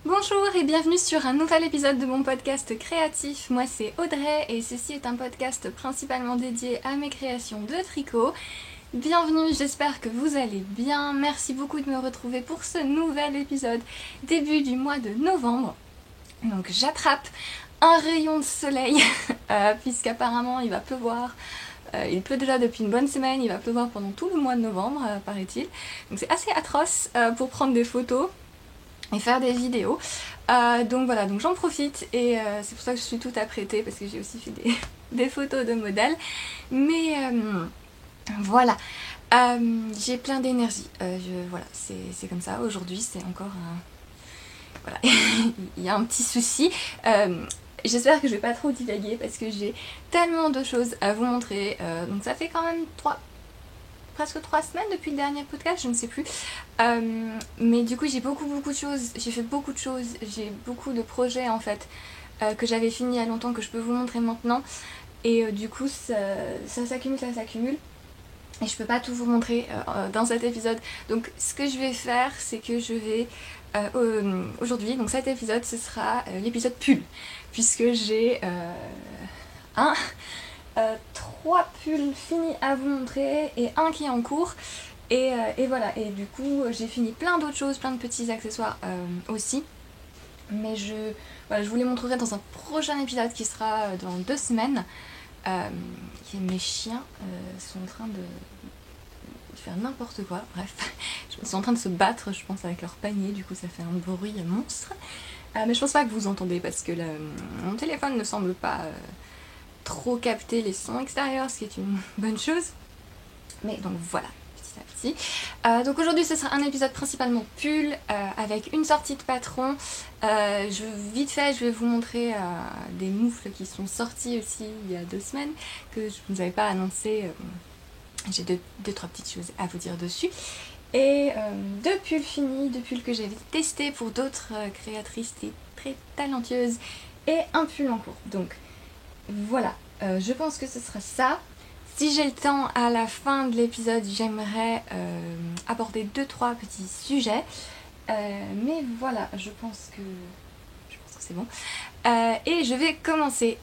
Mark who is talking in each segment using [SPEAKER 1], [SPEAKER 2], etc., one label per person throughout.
[SPEAKER 1] Bonjour et bienvenue sur un nouvel épisode de mon podcast créatif. Moi c'est Audrey et ceci est un podcast principalement dédié à mes créations de tricot. Bienvenue, j'espère que vous allez bien. Merci beaucoup de me retrouver pour ce nouvel épisode début du mois de novembre. Donc j'attrape un rayon de soleil puisqu'apparemment il va pleuvoir. Il pleut déjà depuis une bonne semaine, il va pleuvoir pendant tout le mois de novembre paraît-il. Donc c'est assez atroce pour prendre des photos et faire des vidéos. Donc voilà, donc j'en profite et c'est pour ça que je suis toute apprêtée parce que j'ai aussi fait des photos de modèles. Mais voilà, j'ai plein d'énergie. Voilà, c'est comme ça. Aujourd'hui, c'est encore voilà, il y a un petit souci. J'espère que je vais pas trop divaguer parce que j'ai tellement de choses à vous montrer. Donc ça fait quand même presque 3 semaines depuis le dernier podcast, je ne sais plus. Mais du coup j'ai beaucoup de choses, j'ai fait beaucoup de choses, j'ai beaucoup de projets en fait que j'avais fini il y a longtemps que je peux vous montrer maintenant. Et du coup ça s'accumule. Et je peux pas tout vous montrer dans cet épisode. Donc ce que je vais faire, c'est que je vais aujourd'hui, donc cet épisode ce sera l'épisode pull. Puisque j'ai 3 pulls finis à vous montrer et un qui est en cours. Et voilà, et du coup j'ai fini plein d'autres choses, plein de petits accessoires aussi. Mais voilà, je vous les montrerai dans un prochain épisode qui sera dans 2 semaines. Mes chiens sont en train de faire n'importe quoi, bref. Ils sont en train de se battre, je pense, avec leur panier, du coup ça fait un bruit monstre. Mais je pense pas que vous entendez parce que mon téléphone ne semble pas trop capter les sons extérieurs, ce qui est une bonne chose. Mais donc voilà, petit à petit. Donc aujourd'hui ce sera un épisode principalement pull avec une sortie de patron. Vite fait je vais vous montrer des moufles qui sont sortis aussi il y a 2 semaines que je ne vous avais pas annoncé. J'ai deux, trois petites choses à vous dire dessus. Et 2 pulls finis, 2 pulls que j'avais testés pour d'autres créatrices très talentueuses et un pull en cours. Donc voilà, je pense que ce sera ça. Si j'ai le temps à la fin de l'épisode, j'aimerais aborder 2-3 petits sujets. Mais voilà, je pense que c'est bon. Et je vais commencer.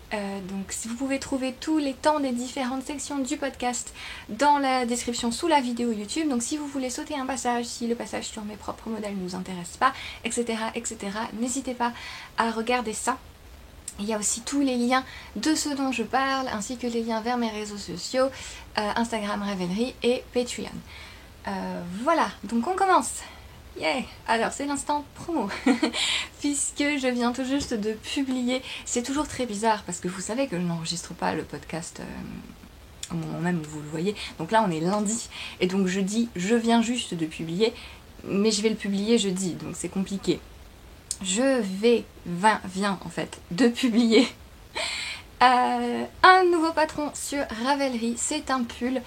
[SPEAKER 1] Donc si vous pouvez trouver tous les temps des différentes sections du podcast dans la description sous la vidéo YouTube. Donc si vous voulez sauter un passage, si le passage sur mes propres modèles ne vous intéresse pas, etc. n'hésitez pas à regarder ça. Il y a aussi tous les liens de ce dont je parle, ainsi que les liens vers mes réseaux sociaux, Instagram Ravelry et Patreon. Voilà, donc on commence. Yeah. Alors c'est l'instant promo, puisque je viens tout juste de publier, c'est toujours très bizarre parce que vous savez que je n'enregistre pas le podcast au moment même où vous le voyez, donc là on est lundi, et donc jeudi je viens juste de publier, mais je vais le publier jeudi, donc c'est compliqué. Je viens en fait de publier un nouveau patron sur Ravelry, c'est un pull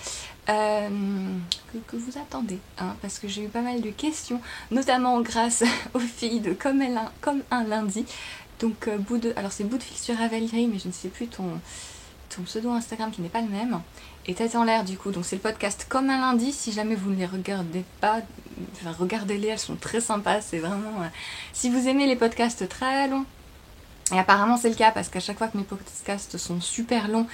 [SPEAKER 1] que vous attendez, hein, parce que j'ai eu pas mal de questions, notamment grâce aux filles de Comme un lundi. Donc alors c'est bout de fil sur Ravelry, mais je ne sais plus ton pseudo Instagram qui n'est pas le même. Et Tête en l'air du coup, donc c'est le podcast Comme un lundi, si jamais vous ne les regardez pas, enfin regardez-les, elles sont très sympas, c'est vraiment... si vous aimez les podcasts très longs, et apparemment c'est le cas parce qu'à chaque fois que mes podcasts sont super longs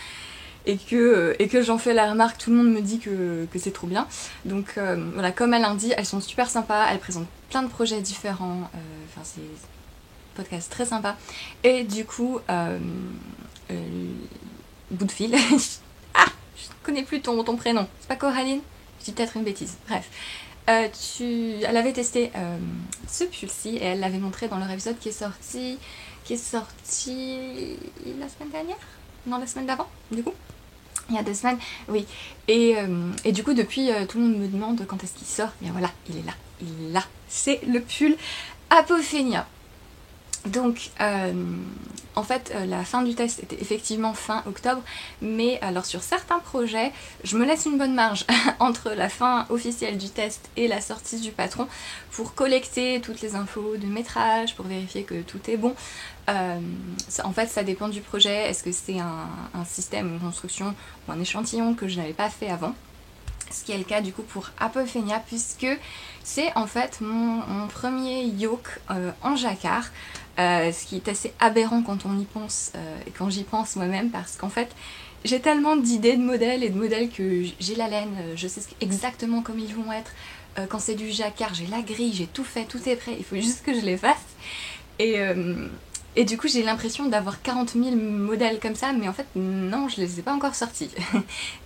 [SPEAKER 1] et que j'en fais la remarque, tout le monde me dit que c'est trop bien. Donc voilà, Comme un lundi, elles sont super sympas, elles présentent plein de projets différents, enfin c'est un podcast très sympa. Et du coup, bout de fil, je connais plus ton prénom, c'est pas Coraline? Je dis peut-être une bêtise, bref. Elle avait testé ce pull-ci et elle l'avait montré dans leur épisode qui est sorti la semaine dernière? Non, la semaine d'avant, du coup. Il y a 2 semaines, oui. Et du coup, depuis, tout le monde me demande quand est-ce qu'il sort. Et bien voilà, il est là. C'est le pull Apophenia. Donc, en fait, la fin du test était effectivement fin octobre, mais alors sur certains projets, je me laisse une bonne marge entre la fin officielle du test et la sortie du patron pour collecter toutes les infos de métrage, pour vérifier que tout est bon. En fait, ça dépend du projet. Est-ce que c'est un système, une construction ou un échantillon que je n'avais pas fait avant? ce qui est le cas du coup pour Apophenia, puisque c'est en fait mon premier yoke en jacquard, ce qui est assez aberrant quand on y pense et quand j'y pense moi-même, parce qu'en fait j'ai tellement d'idées de modèles et de modèles que j'ai la laine, je sais exactement comme ils vont être. Quand c'est du jacquard, j'ai la grille, j'ai tout fait, tout est prêt, il faut juste que je les fasse. Et du coup j'ai l'impression d'avoir 40 000 modèles comme ça, mais en fait non, je les ai pas encore sortis.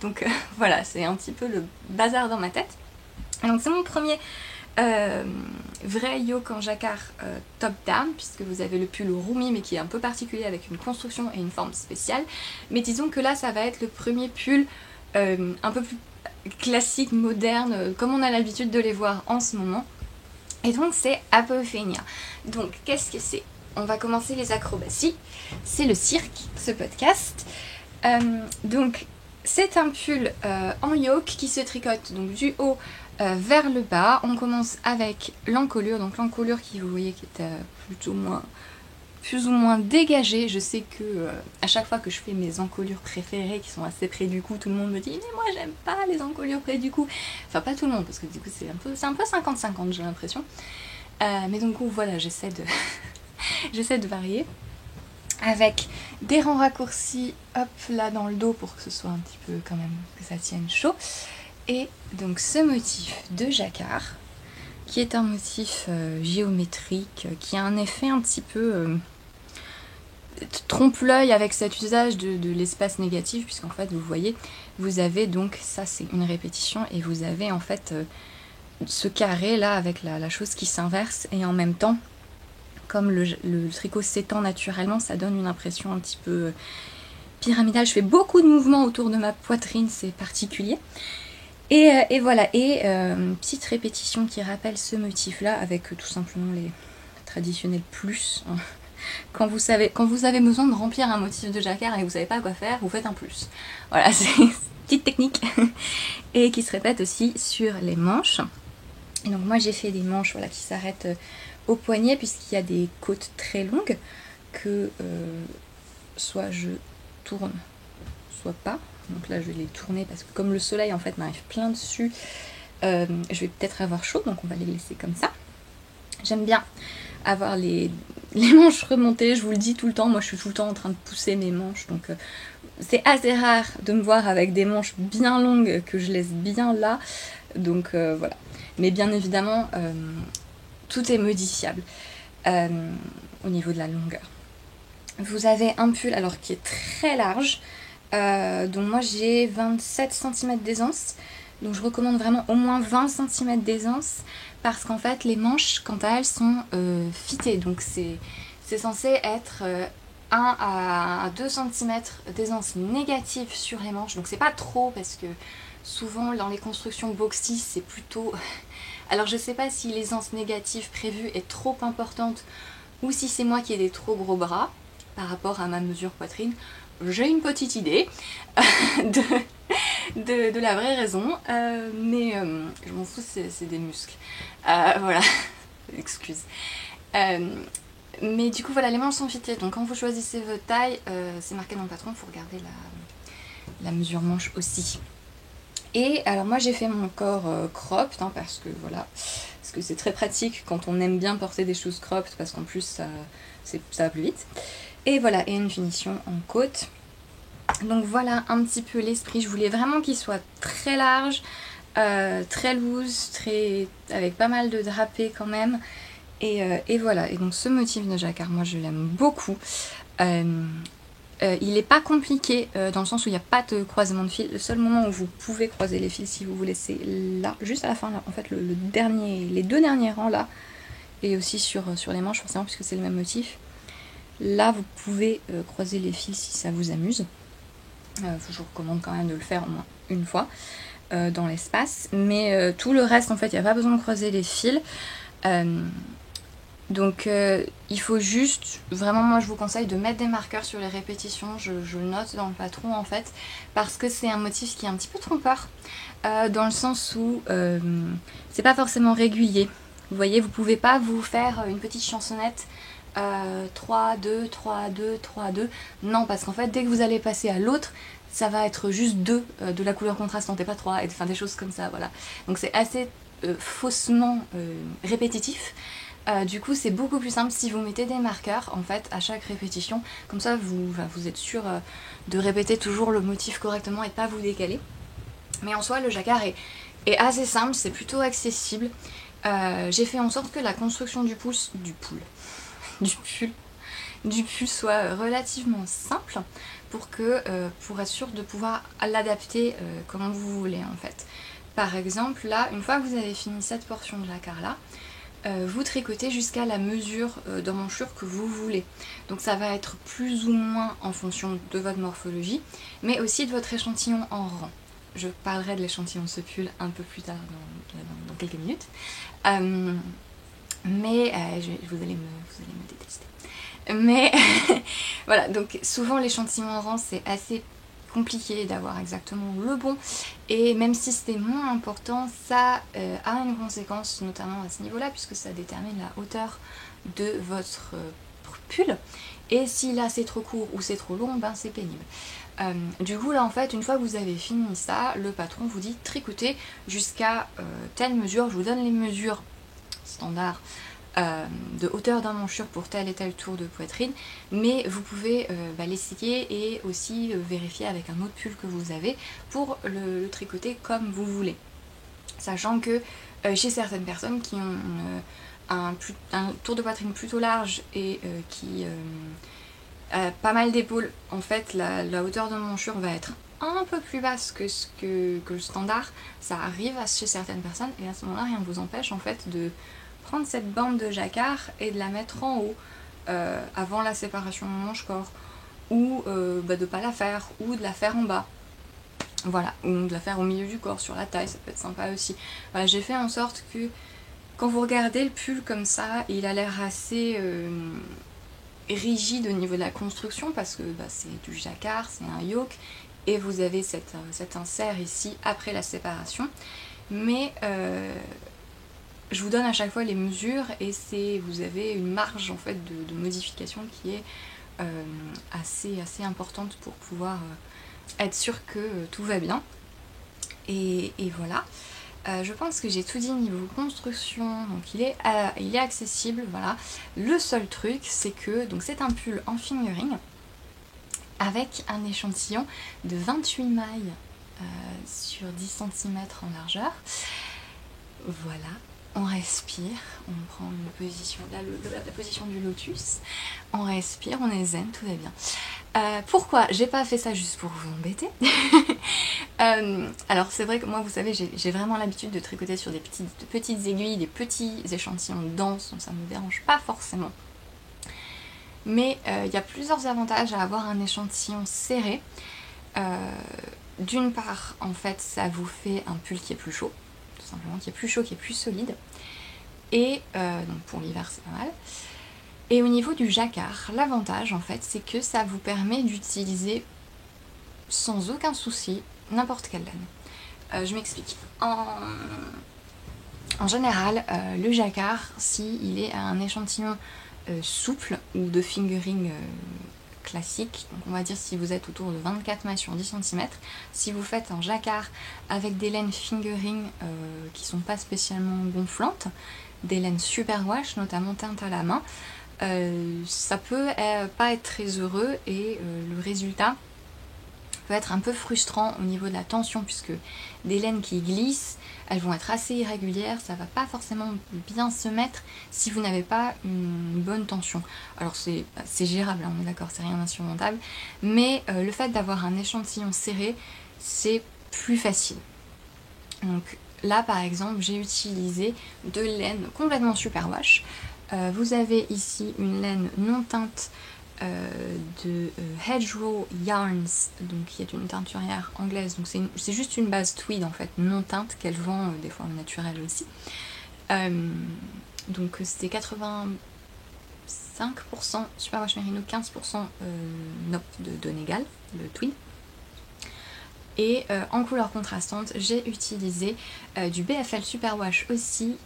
[SPEAKER 1] Donc voilà, c'est un petit peu le bazar dans ma tête. Donc c'est mon premier vrai yoke en jacquard top down, puisque vous avez le pull Rumi, mais qui est un peu particulier avec une construction et une forme spéciale. Mais disons que là ça va être le premier pull un peu plus classique, moderne, comme on a l'habitude de les voir en ce moment. Et donc c'est Apophenia. Donc qu'est-ce que c'est? On va commencer les acrobaties. C'est le cirque, ce podcast. Donc c'est un pull en yoke qui se tricote donc du haut vers le bas. On commence avec l'encolure. Donc l'encolure qui, vous voyez, qui est plus ou moins dégagée. Je sais que à chaque fois que je fais mes encolures préférées qui sont assez près du cou, tout le monde me dit mais moi j'aime pas les encolures près du cou. Enfin pas tout le monde, parce que du coup c'est un peu 50-50, j'ai l'impression. Mais donc voilà, j'essaie de varier avec des rangs raccourcis hop là dans le dos pour que ce soit un petit peu quand même, que ça tienne chaud. Et donc ce motif de jacquard qui est un motif géométrique qui a un effet un petit peu trompe l'œil avec cet usage de l'espace négatif, puisqu'en fait vous voyez, vous avez donc, ça c'est une répétition, et vous avez en fait ce carré là avec la chose qui s'inverse, et en même temps comme le tricot s'étend naturellement, ça donne une impression un petit peu pyramidale. Je fais beaucoup de mouvements autour de ma poitrine, c'est particulier. Et voilà, petite répétition qui rappelle ce motif là avec tout simplement les traditionnels plus. Quand vous avez besoin de remplir un motif de jacquard et que vous savez pas quoi faire, vous faites un plus. Voilà, c'est une petite technique. Et qui se répète aussi sur les manches. Et donc moi j'ai fait des manches, voilà, qui s'arrêtent au poignet, puisqu'il y a des côtes très longues que soit je tourne, soit pas. Donc là je vais les tourner parce que comme le soleil en fait m'arrive plein dessus, je vais peut-être avoir chaud, donc on va les laisser comme ça. J'aime bien avoir les manches remontées, je vous le dis tout le temps, moi je suis tout le temps en train de pousser mes manches, donc c'est assez rare de me voir avec des manches bien longues que je laisse bien là, donc voilà. Mais bien évidemment, tout est modifiable au niveau de la longueur. Vous avez un pull alors qui est très large, donc moi j'ai 27 cm d'aisance, donc je recommande vraiment au moins 20 cm d'aisance, parce qu'en fait les manches quant à elles sont fitées, donc c'est censé être 1 à 2 cm d'aisance négative sur les manches, donc c'est pas trop, parce que souvent dans les constructions boxy c'est plutôt... Alors je sais pas si l'aisance négative prévue est trop importante ou si c'est moi qui ai des trop gros bras par rapport à ma mesure poitrine. J'ai une petite idée de la vraie raison, mais je m'en fous, c'est des muscles. Voilà, excuse. Mais du coup voilà, les manches sont fitées, donc quand vous choisissez votre taille, c'est marqué dans le patron, il faut regarder la mesure manche aussi. Et alors moi j'ai fait mon corps cropped, hein, parce que voilà, parce que c'est très pratique quand on aime bien porter des choses cropped, parce qu'en plus ça va plus vite. Et voilà, et une finition en côte. Donc voilà un petit peu l'esprit, je voulais vraiment qu'il soit très large, très loose, avec pas mal de drapé quand même. Et voilà, et donc ce motif de jacquard, moi je l'aime beaucoup. Il n'est pas compliqué dans le sens où il n'y a pas de croisement de fils. Le seul moment où vous pouvez croiser les fils si vous voulez, c'est là, juste à la fin, là, en fait les deux derniers rangs là, et aussi sur les manches forcément puisque c'est le même motif. Là vous pouvez croiser les fils si ça vous amuse. Je vous recommande quand même de le faire au moins une fois dans l'espace, mais tout le reste en fait il n'y a pas besoin de croiser les fils. Donc il faut juste, vraiment moi je vous conseille de mettre des marqueurs sur les répétitions, je le note dans le patron en fait, parce que c'est un motif qui est un petit peu trompeur, dans le sens où c'est pas forcément régulier. Vous voyez, vous pouvez pas vous faire une petite chansonnette 3, 2, 3, 2, 3, 2, non, parce qu'en fait dès que vous allez passer à l'autre, ça va être juste 2 de la couleur contrastante et pas 3, enfin des choses comme ça, voilà. Donc c'est assez faussement répétitif. Du coup c'est beaucoup plus simple si vous mettez des marqueurs en fait à chaque répétition, comme ça vous êtes sûr de répéter toujours le motif correctement et de pas vous décaler. Mais en soi le jacquard est assez simple, c'est plutôt accessible. J'ai fait en sorte que la construction du pull soit relativement simple pour être sûr de pouvoir l'adapter comme vous voulez en fait. Par exemple là, une fois que vous avez fini cette portion de jacquard là, vous tricotez jusqu'à la mesure d'emmanchure que vous voulez. Donc ça va être plus ou moins en fonction de votre morphologie, mais aussi de votre échantillon en rang. Je parlerai de l'échantillon de ce pull un peu plus tard dans quelques minutes. Mais vous allez me détester. Mais voilà, donc souvent l'échantillon en rang c'est assez compliqué d'avoir exactement le bon, et même si c'était moins important, ça a une conséquence notamment à ce niveau-là, puisque ça détermine la hauteur de votre pull, et si là c'est trop court ou c'est trop long, ben c'est pénible. Du coup là en fait, une fois que vous avez fini ça, le patron vous dit tricotez jusqu'à telle mesure. Je vous donne les mesures standards de hauteur d'emmanchure pour tel et tel tour de poitrine, mais vous pouvez l'essayer et aussi vérifier avec un autre pull que vous avez pour le tricoter comme vous voulez. Sachant que chez certaines personnes qui ont un tour de poitrine plutôt large et qui pas mal d'épaules, en fait la hauteur d'emmanchure va être un peu plus basse que le standard. Ça arrive chez certaines personnes, et à ce moment-là rien ne vous empêche en fait de prendre cette bande de jacquard et de la mettre en haut avant la séparation manche-corps, ou de pas la faire, ou de la faire en bas, voilà, ou de la faire au milieu du corps sur la taille, ça peut être sympa aussi. Voilà, j'ai fait en sorte que quand vous regardez le pull comme ça, il a l'air assez rigide au niveau de la construction, parce que c'est du jacquard, c'est un yoke, et vous avez cet insert ici après la séparation, mais je vous donne à chaque fois les mesures, et vous avez une marge en fait de modification qui est assez importante pour pouvoir être sûr que tout va bien. Et voilà. Je pense que j'ai tout dit niveau construction, donc il est accessible, voilà. Le seul truc, c'est que c'est un pull en fingering avec un échantillon de 28 mailles sur 10 cm en largeur. Voilà. On respire, on prend une position, la position du lotus, on respire, on est zen, tout va bien. Pourquoi j'ai pas fait ça juste pour vous embêter? Alors c'est vrai que moi, vous savez, j'ai vraiment l'habitude de tricoter sur des petites aiguilles, des petits échantillons denses, donc ça me dérange pas forcément. Mais il y a plusieurs avantages à avoir un échantillon serré. D'une part, en fait, ça vous fait un pull qui est plus chaud, tout simplement, qui est plus chaud, qui est plus solide. Et donc pour l'hiver, c'est pas mal. Et au niveau du jacquard, l'avantage en fait, c'est que ça vous permet d'utiliser sans aucun souci n'importe quelle laine. Je m'explique. En général, le jacquard, s'il est à un échantillon souple ou de fingering classique, donc on va dire si vous êtes autour de 24 mailles sur 10 cm, si vous faites un jacquard avec des laines fingering qui sont pas spécialement gonflantes, des laines super wash, notamment teintes à la main, ça peut pas être très heureux, et le résultat peut être un peu frustrant au niveau de la tension, puisque des laines qui glissent, elles vont être assez irrégulières, ça va pas forcément bien se mettre si vous n'avez pas une bonne tension. Alors c'est gérable, hein, on est d'accord, c'est rien d'insurmontable, mais le fait d'avoir un échantillon serré, c'est plus facile. Donc là par exemple, j'ai utilisé deux laines complètement superwash. Vous avez ici une laine non teinte de Hedgerow Yarns, donc qui est une teinturière anglaise, donc c'est juste une base tweed en fait, non teinte, qu'elle vend des fois au naturel aussi. Donc c'était 85% Superwash Merino, 15% Nope de Donegal, le tweed. Et en couleur contrastante, j'ai utilisé du BFL Superwash aussi,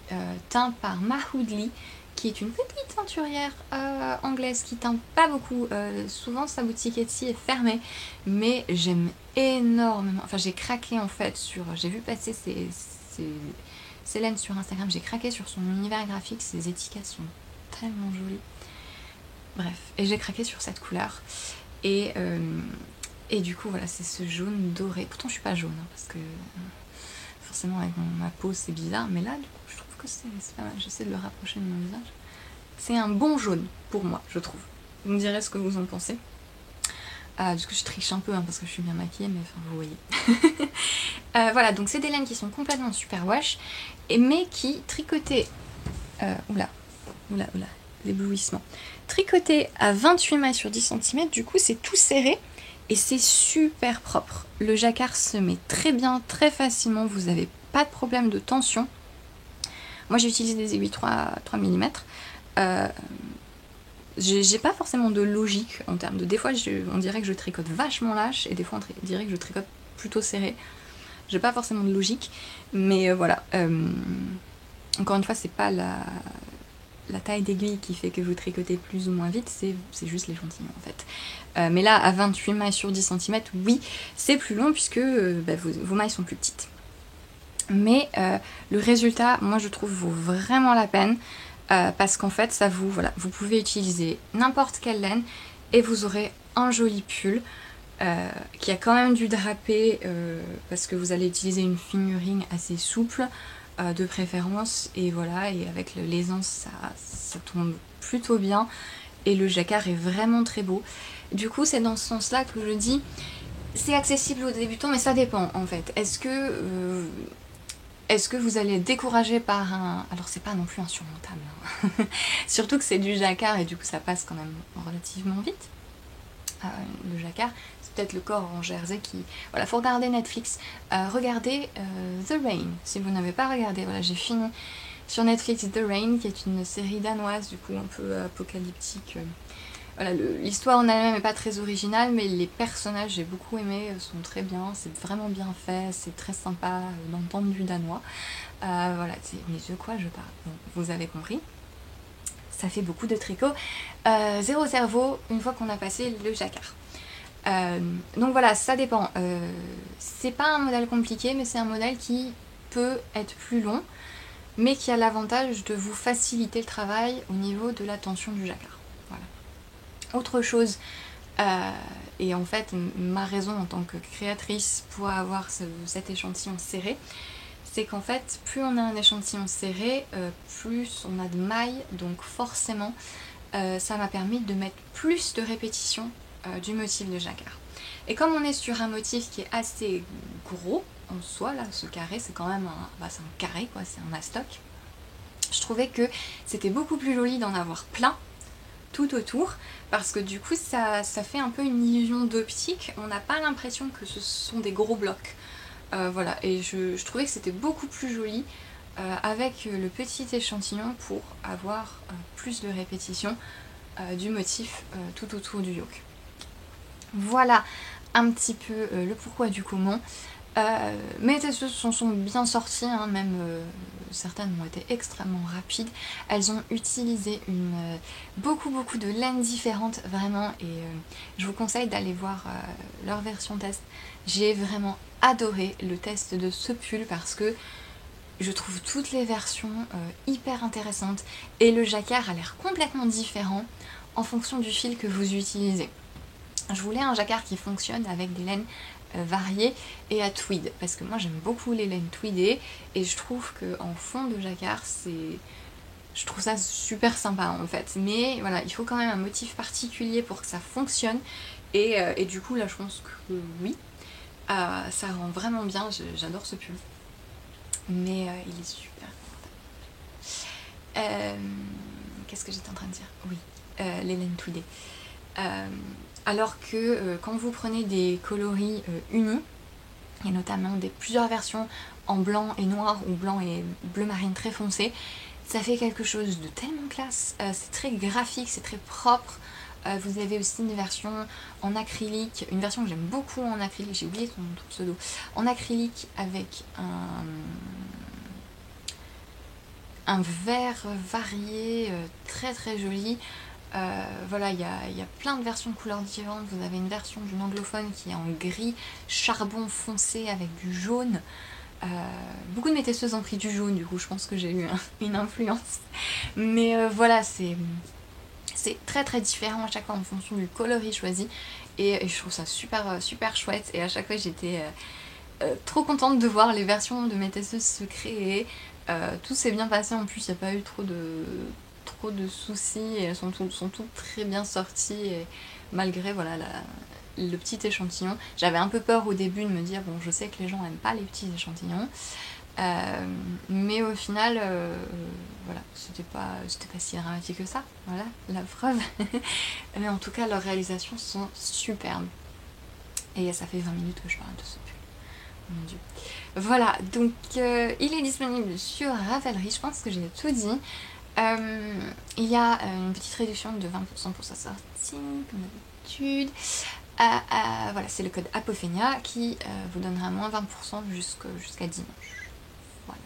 [SPEAKER 1] teint par Mahoudli, qui est une petite teinturière anglaise qui teint pas beaucoup. Souvent sa boutique Etsy est fermée, mais j'aime énormément. Enfin j'ai craqué en fait sur... J'ai vu passer ses laines sur Instagram, j'ai craqué sur son univers graphique, ses étiquettes sont tellement jolies. Bref, et j'ai craqué sur cette couleur. Et du coup voilà, c'est ce jaune doré. Pourtant je suis pas jaune, hein, parce que forcément avec ma peau c'est bizarre, mais là du coup je trouve que c'est pas mal. J'essaie de le rapprocher de mon visage. C'est un bon jaune pour moi, je trouve. Vous me direz ce que vous en pensez. Du coup je triche un peu hein, parce que je suis bien maquillée, mais enfin vous voyez. Voilà, donc c'est des laines qui sont complètement super wash, mais qui tricotées... oula, l'éblouissement. Tricotées à 28 mailles sur 10 cm, du coup c'est tout serré et c'est super propre. Le jacquard se met très bien, très facilement, vous n'avez pas de problème de tension. Moi j'ai utilisé des aiguilles 3 mm. J'ai pas forcément de logique en termes de... Des fois on dirait que je tricote vachement lâche et des fois on dirait que je tricote plutôt serré. J'ai pas forcément de logique, mais voilà. Encore une fois, c'est pas la taille d'aiguille qui fait que vous tricotez plus ou moins vite, c'est juste l'échantillon en fait. Mais là, à 28 mailles sur 10 cm, oui, c'est plus long puisque vos mailles sont plus petites. Mais le résultat, moi je trouve, vaut vraiment la peine parce qu'en fait, ça voilà, vous pouvez utiliser n'importe quelle laine et vous aurez un joli pull qui a quand même du drapé parce que vous allez utiliser une fingering assez souple de préférence, et voilà, et avec l'aisance ça tombe plutôt bien et le jacquard est vraiment très beau. Du coup c'est dans ce sens là que je dis c'est accessible aux débutants, mais ça dépend en fait. Est-ce que vous allez être découragé par un... Alors c'est pas non plus insurmontable hein. Surtout que c'est du jacquard et du coup ça passe quand même relativement vite. Le jacquard, c'est peut-être le corps en jersey qui... Voilà, faut regarder Netflix. Regardez The Rain, si vous n'avez pas regardé. Voilà, j'ai fini sur Netflix The Rain, qui est une série danoise, du coup un peu apocalyptique. Voilà, l'histoire en elle-même n'est pas très originale, mais les personnages, j'ai beaucoup aimé, sont très bien, c'est vraiment bien fait, c'est très sympa d'entendre du danois. Voilà, mais de quoi je parle? Bon, vous avez compris. Ça fait beaucoup de tricot. Zéro cerveau une fois qu'on a passé le jacquard. Donc voilà, ça dépend. C'est pas un modèle compliqué, mais c'est un modèle qui peut être plus long, mais qui a l'avantage de vous faciliter le travail au niveau de la tension du jacquard. Voilà. Autre chose, et en fait ma raison en tant que créatrice pour avoir cet échantillon serré, c'est qu'en fait, plus on a un échantillon serré, plus on a de mailles, donc forcément, ça m'a permis de mettre plus de répétitions du motif de jacquard. Et comme on est sur un motif qui est assez gros en soi, là, ce carré, c'est quand même c'est un carré, quoi, c'est un mastoc, je trouvais que c'était beaucoup plus joli d'en avoir plein tout autour, parce que du coup, ça fait un peu une illusion d'optique, on n'a pas l'impression que ce sont des gros blocs. Voilà, et je trouvais que c'était beaucoup plus joli avec le petit échantillon pour avoir plus de répétition du motif tout autour du yoke. Voilà un petit peu le pourquoi du comment. Mes testeuses sont bien sorties, hein, même certaines ont été extrêmement rapides. Elles ont utilisé beaucoup de laines différentes vraiment, et je vous conseille d'aller voir leur version test. J'ai vraiment adoré le test de ce pull parce que je trouve toutes les versions hyper intéressantes et le jacquard a l'air complètement différent en fonction du fil que vous utilisez. Je voulais un jacquard qui fonctionne avec des laines variées et à tweed, parce que moi j'aime beaucoup les laines tweedées et je trouve qu'en fond de jacquard je trouve ça super sympa en fait, mais voilà, il faut quand même un motif particulier pour que ça fonctionne, et du coup là je pense que oui, ça rend vraiment bien. J'adore ce pull, mais il est super confortable. Qu'est-ce que j'étais en train de dire? Oui, les laines tweedées. Alors que quand vous prenez des coloris unis, et notamment plusieurs versions en blanc et noir ou blanc et bleu marine très foncé, ça fait quelque chose de tellement classe. C'est très graphique, c'est très propre. Vous avez aussi une version en acrylique, une version que j'aime beaucoup en acrylique, j'ai oublié son pseudo, en acrylique avec un vert varié, très très joli. Voilà, il y a plein de versions de couleurs différentes. Vous avez une version d'une anglophone qui est en gris charbon foncé avec du jaune. Beaucoup de mes testeuses ont pris du jaune, du coup je pense que j'ai eu une influence. Mais voilà, c'est très très différent à chaque fois en fonction du coloris choisi. Et je trouve ça super chouette. Et à chaque fois j'étais trop contente de voir les versions de mes testeuses se créer. Tout s'est bien passé en plus, il n'y a pas eu trop de soucis et elles sont toutes très bien sorties et malgré voilà le petit échantillon. J'avais un peu peur au début de me dire bon je sais que les gens n'aiment pas les petits échantillons mais au final voilà c'était pas si dramatique que ça, voilà la preuve. Mais en tout cas leurs réalisations sont superbes et ça fait 20 minutes que je parle de ce pull. Mon dieu. Voilà, donc il est disponible sur Ravelry, je pense que j'ai tout dit. Il y a une petite réduction de 20% pour sa sortie, comme d'habitude. Voilà, c'est le code Apophenia qui vous donnera moins 20% jusqu'à dimanche. Voilà.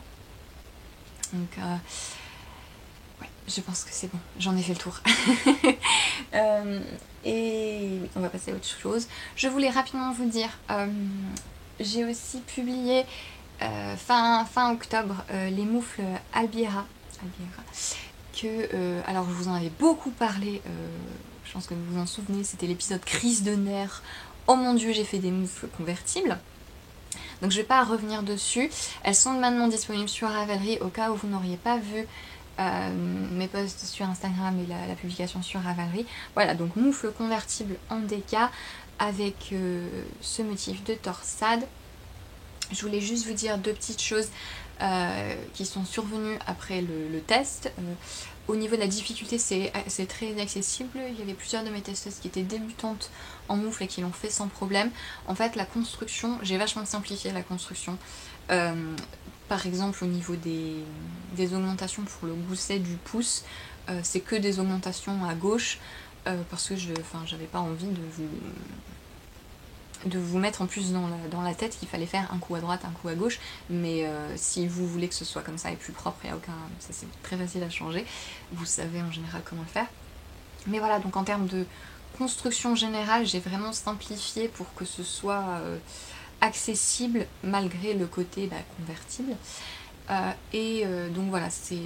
[SPEAKER 1] Donc, ouais, je pense que c'est bon, j'en ai fait le tour. Et on va passer à autre chose. Je voulais rapidement vous dire, j'ai aussi publié fin octobre les moufles Albiera que alors je vous en avais beaucoup parlé, je pense que vous vous en souvenez, c'était l'épisode crise de nerfs. Oh mon dieu, j'ai fait des moufles convertibles. Donc je vais pas revenir dessus. Elles sont maintenant disponibles sur Ravelry au cas où vous n'auriez pas vu mes posts sur Instagram et la publication sur Ravelry. Voilà, donc moufles convertibles en déca avec ce motif de torsade. Je voulais juste vous dire deux petites choses qui sont survenues après le test. Au niveau de la difficulté, c'est très accessible. Il y avait plusieurs de mes testeuses qui étaient débutantes en moufle et qui l'ont fait sans problème. En fait, la construction, j'ai vachement simplifié la construction. Par exemple, au niveau des augmentations pour le gousset du pouce, c'est que des augmentations à gauche parce que j'avais pas envie de vous mettre en plus dans la tête qu'il fallait faire un coup à droite, un coup à gauche, mais si vous voulez que ce soit comme ça et plus propre, il n'y a aucun... ça c'est très facile à changer, vous savez en général comment le faire. Mais voilà, donc en termes de construction générale, j'ai vraiment simplifié pour que ce soit accessible malgré le côté convertible. Donc voilà, c'est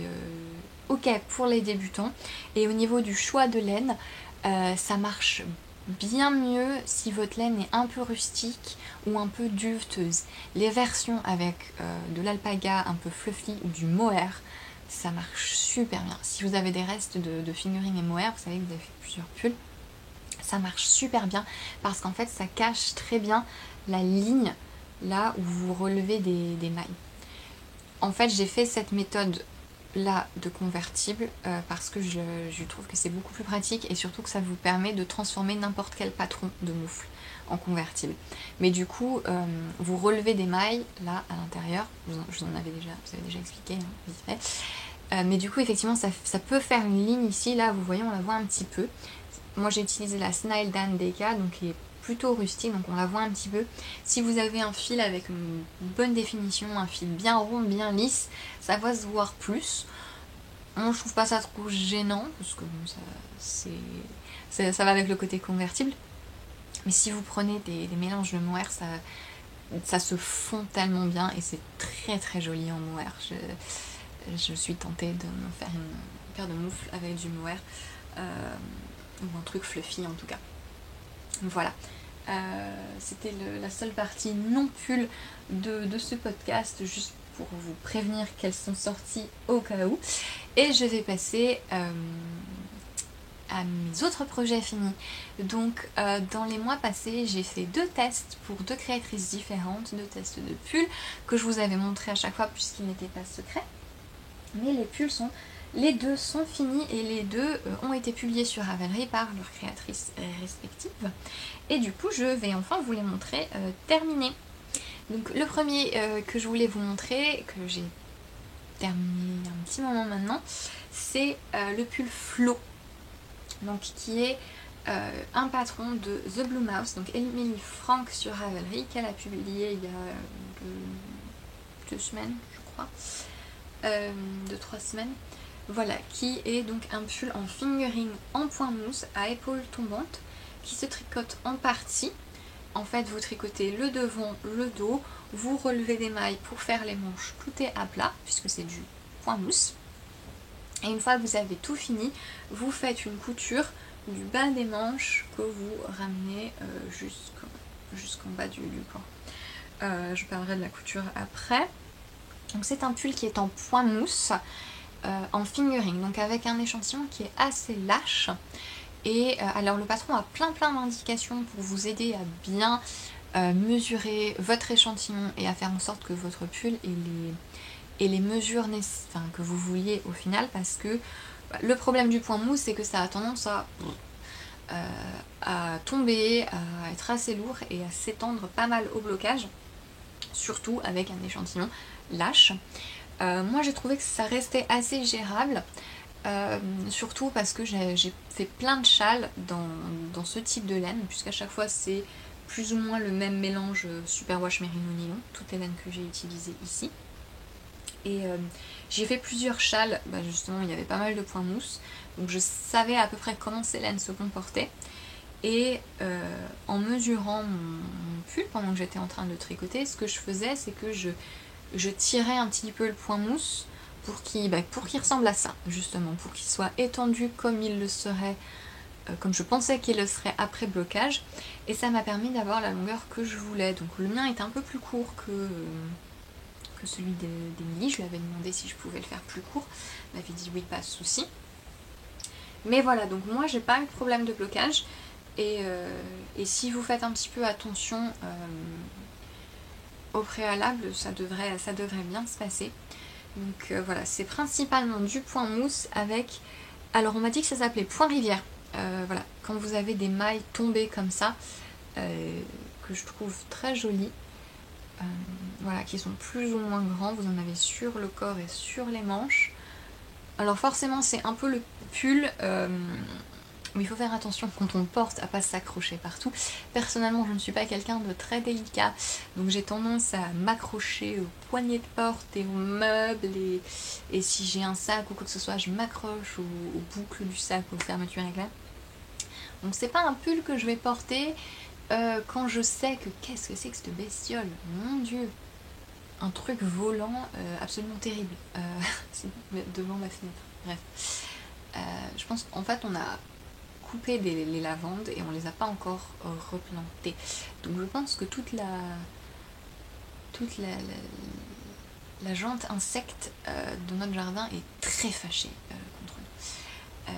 [SPEAKER 1] ok pour les débutants. Et au niveau du choix de laine, ça marche bien mieux si votre laine est un peu rustique ou un peu duveteuse. Les versions avec de l'alpaga un peu fluffy ou du mohair, ça marche super bien. Si vous avez des restes de fingering et mohair, vous savez que vous avez fait plusieurs pulls, ça marche super bien parce qu'en fait ça cache très bien la ligne là où vous relevez des mailles. En fait j'ai fait cette méthode là de convertible parce que je trouve que c'est beaucoup plus pratique et surtout que ça vous permet de transformer n'importe quel patron de moufle en convertible. Mais du coup vous relevez des mailles là à l'intérieur, je vous en avais déjà expliqué hein, vite fait. Mais du coup effectivement ça peut faire une ligne ici, là vous voyez on la voit un petit peu. Moi j'ai utilisé la Snail Dan Deka donc qui est plutôt rustique, donc on la voit un petit peu. Si vous avez un fil avec une bonne définition, un fil bien rond, bien lisse, ça va se voir plus. Moi je trouve pas ça trop gênant, parce que bon, ça va avec le côté convertible. Mais si vous prenez des mélanges de mohair, ça se fond tellement bien et c'est très très joli en mohair. Je suis tentée de me faire une paire de moufles avec du mohair, ou un truc fluffy en tout cas. Voilà, c'était la seule partie non pull de ce podcast, juste pour vous prévenir qu'elles sont sorties au cas où. Et je vais passer à mes autres projets finis. Donc dans les mois passés, j'ai fait 2 tests pour 2 créatrices différentes, 2 tests de pulls que je vous avais montré à chaque fois puisqu'ils n'étaient pas secrets. Mais les 2 sont finis et les 2 ont été publiés sur Ravelry par leurs créatrices respectives. Et du coup, je vais enfin vous les montrer terminés. Donc le premier que je voulais vous montrer, que j'ai terminé un petit moment maintenant, c'est le pull Flow. Donc qui est un patron de The Blue Mouse, donc Emily Frank sur Ravelry, qu'elle a publié il y a 2 semaines, je crois. de 3 semaines. Voilà, qui est donc un pull en fingering en point mousse à épaules tombantes qui se tricote en partie. En fait, vous tricotez le devant, le dos, vous relevez des mailles pour faire les manches, tout est à plat puisque c'est du point mousse. Et une fois que vous avez tout fini, vous faites une couture du bas des manches que vous ramenez jusqu'en bas du corps. Je parlerai de la couture après. Donc c'est un pull qui est en point mousse, en fingering, donc avec un échantillon qui est assez lâche. Et alors le patron a plein d'indications pour vous aider à bien mesurer votre échantillon et à faire en sorte que votre pull ait les mesures que vous vouliez au final, parce que le problème du point mousse c'est que ça a tendance à tomber, à être assez lourd et à s'étendre pas mal au blocage, surtout avec un échantillon lâche. Moi j'ai trouvé que ça restait assez gérable, surtout parce que j'ai fait plein de châles dans ce type de laine, puisqu'à chaque fois c'est plus ou moins le même mélange superwash merino nylon, toutes les laines que j'ai utilisées ici. Et j'ai fait plusieurs châles, justement il y avait pas mal de points mousse, donc je savais à peu près comment ces laines se comportaient. Et en mesurant mon pull pendant que j'étais en train de tricoter, ce que je faisais c'est que je tirais un petit peu le point mousse pour qu'il ressemble à ça, justement, pour qu'il soit étendu comme il le serait, comme je pensais qu'il le serait après blocage, et ça m'a permis d'avoir la longueur que je voulais. Donc le mien est un peu plus court que celui d'Emilie. Je lui avais demandé si je pouvais le faire plus court, elle m'avait dit oui, pas de souci. Mais voilà, donc moi j'ai pas eu de problème de blocage, et si vous faites un petit peu attention au préalable, ça devrait bien se passer. Donc voilà, c'est principalement du point mousse avec... Alors on m'a dit que ça s'appelait point rivière. Voilà, quand vous avez des mailles tombées comme ça, que je trouve très jolies, voilà, qui sont plus ou moins grands, vous en avez sur le corps et sur les manches. Alors forcément c'est un peu le pull... mais il faut faire attention quand on le porte à pas s'accrocher partout. Personnellement, je ne suis pas quelqu'un de très délicat, donc j'ai tendance à m'accrocher aux poignées de porte et aux meubles, et si j'ai un sac ou quoi que ce soit, je m'accroche aux boucles du sac, aux fermetures éclairs. Donc c'est pas un pull que je vais porter quand je sais que qu'est-ce que c'est que cette bestiole, mon dieu, un truc volant absolument terrible devant ma fenêtre. Bref, je pense qu'en fait on a coupé les lavandes et on les a pas encore replantées. Donc je pense que toute la jante insecte de notre jardin est très fâchée contre nous.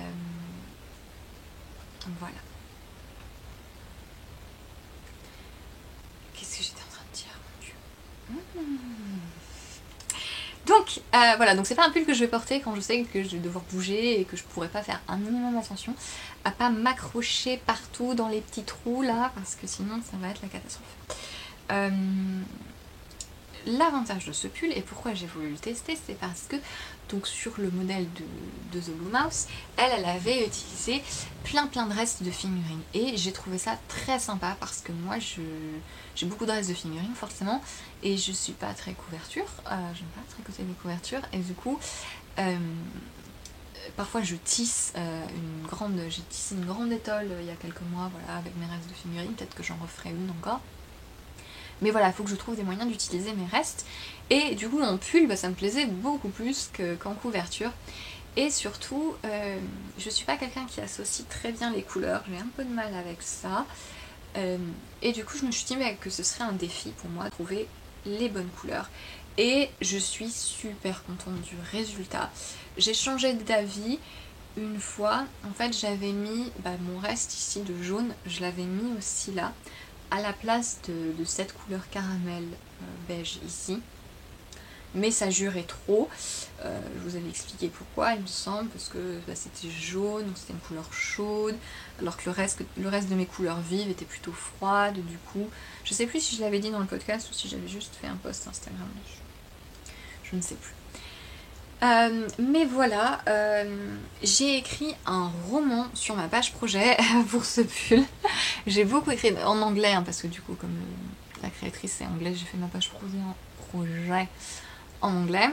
[SPEAKER 1] Voilà. Qu'est-ce que j'étais en train de dire, mon Dieu. Donc voilà, donc c'est pas un pull que je vais porter quand je sais que je vais devoir bouger et que je pourrais pas faire un minimum attention à pas m'accrocher partout dans les petits trous là, parce que sinon ça va être la catastrophe. L'avantage de ce pull et pourquoi j'ai voulu le tester, c'est parce que donc sur le modèle de The Blue Mouse, elle avait utilisé plein de restes de fingering, et j'ai trouvé ça très sympa parce que moi j'ai beaucoup de restes de fingering forcément, et je suis pas très couverture, j'aime pas tricoter des couvertures, et du coup parfois je tisse j'ai tissé une grande étole il y a quelques mois, voilà, avec mes restes de fingering, peut-être que j'en referai une encore. Mais voilà, il faut que je trouve des moyens d'utiliser mes restes. Et du coup, en pull, ça me plaisait beaucoup plus qu'en couverture. Et surtout, je suis pas quelqu'un qui associe très bien les couleurs. J'ai un peu de mal avec ça. Et du coup, je me suis dit que ce serait un défi pour moi de trouver les bonnes couleurs. Et je suis super contente du résultat. J'ai changé d'avis une fois. En fait, j'avais mis mon reste ici de jaune, je l'avais mis aussi là, à la place de cette couleur caramel beige ici, mais ça jurait trop. Je vous avais expliqué pourquoi, il me semble, parce que c'était jaune, donc c'était une couleur chaude, alors que le reste de mes couleurs vives étaient plutôt froides. Du coup, je sais plus si je l'avais dit dans le podcast ou si j'avais juste fait un post Instagram, je ne sais plus. Mais voilà, j'ai écrit un roman sur ma page projet pour ce pull. J'ai beaucoup écrit en anglais, parce que du coup, comme la créatrice est anglaise, j'ai fait ma page projet en anglais.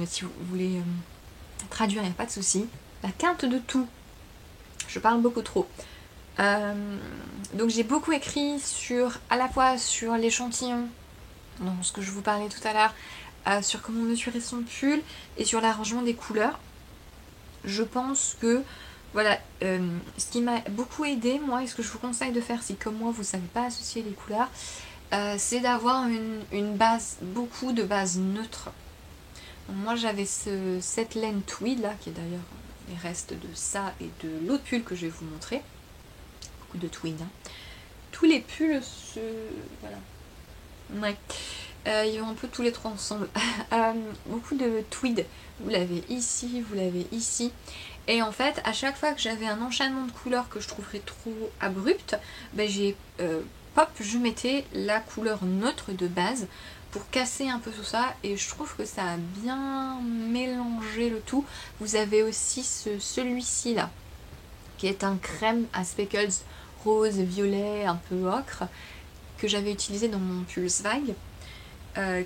[SPEAKER 1] Si vous voulez traduire, il n'y a pas de souci. La quinte de tout. Je parle beaucoup trop. Donc j'ai beaucoup écrit à la fois sur l'échantillon, donc ce que je vous parlais tout à l'heure, sur comment mesurer son pull et sur l'arrangement des couleurs. Je pense que voilà, ce qui m'a beaucoup aidé, moi, et ce que je vous conseille de faire si comme moi vous ne savez pas associer les couleurs, c'est d'avoir une base, beaucoup de bases neutres. Donc, moi j'avais cette laine tweed là, qui est d'ailleurs les restes de ça et de l'autre pull que je vais vous montrer. Beaucoup de tweed. Hein. Tous les pulls voilà. Ouais. Ils vont un peu tous les trois ensemble. Beaucoup de tweed. Vous l'avez ici, vous l'avez ici. Et en fait, à chaque fois que j'avais un enchaînement de couleurs que je trouverais trop abrupt, ben je mettais la couleur neutre de base pour casser un peu tout ça. Et je trouve que ça a bien mélangé le tout. Vous avez aussi celui-ci là, qui est un crème à speckles rose, violet, un peu ocre, que j'avais utilisé dans mon pull Zweig.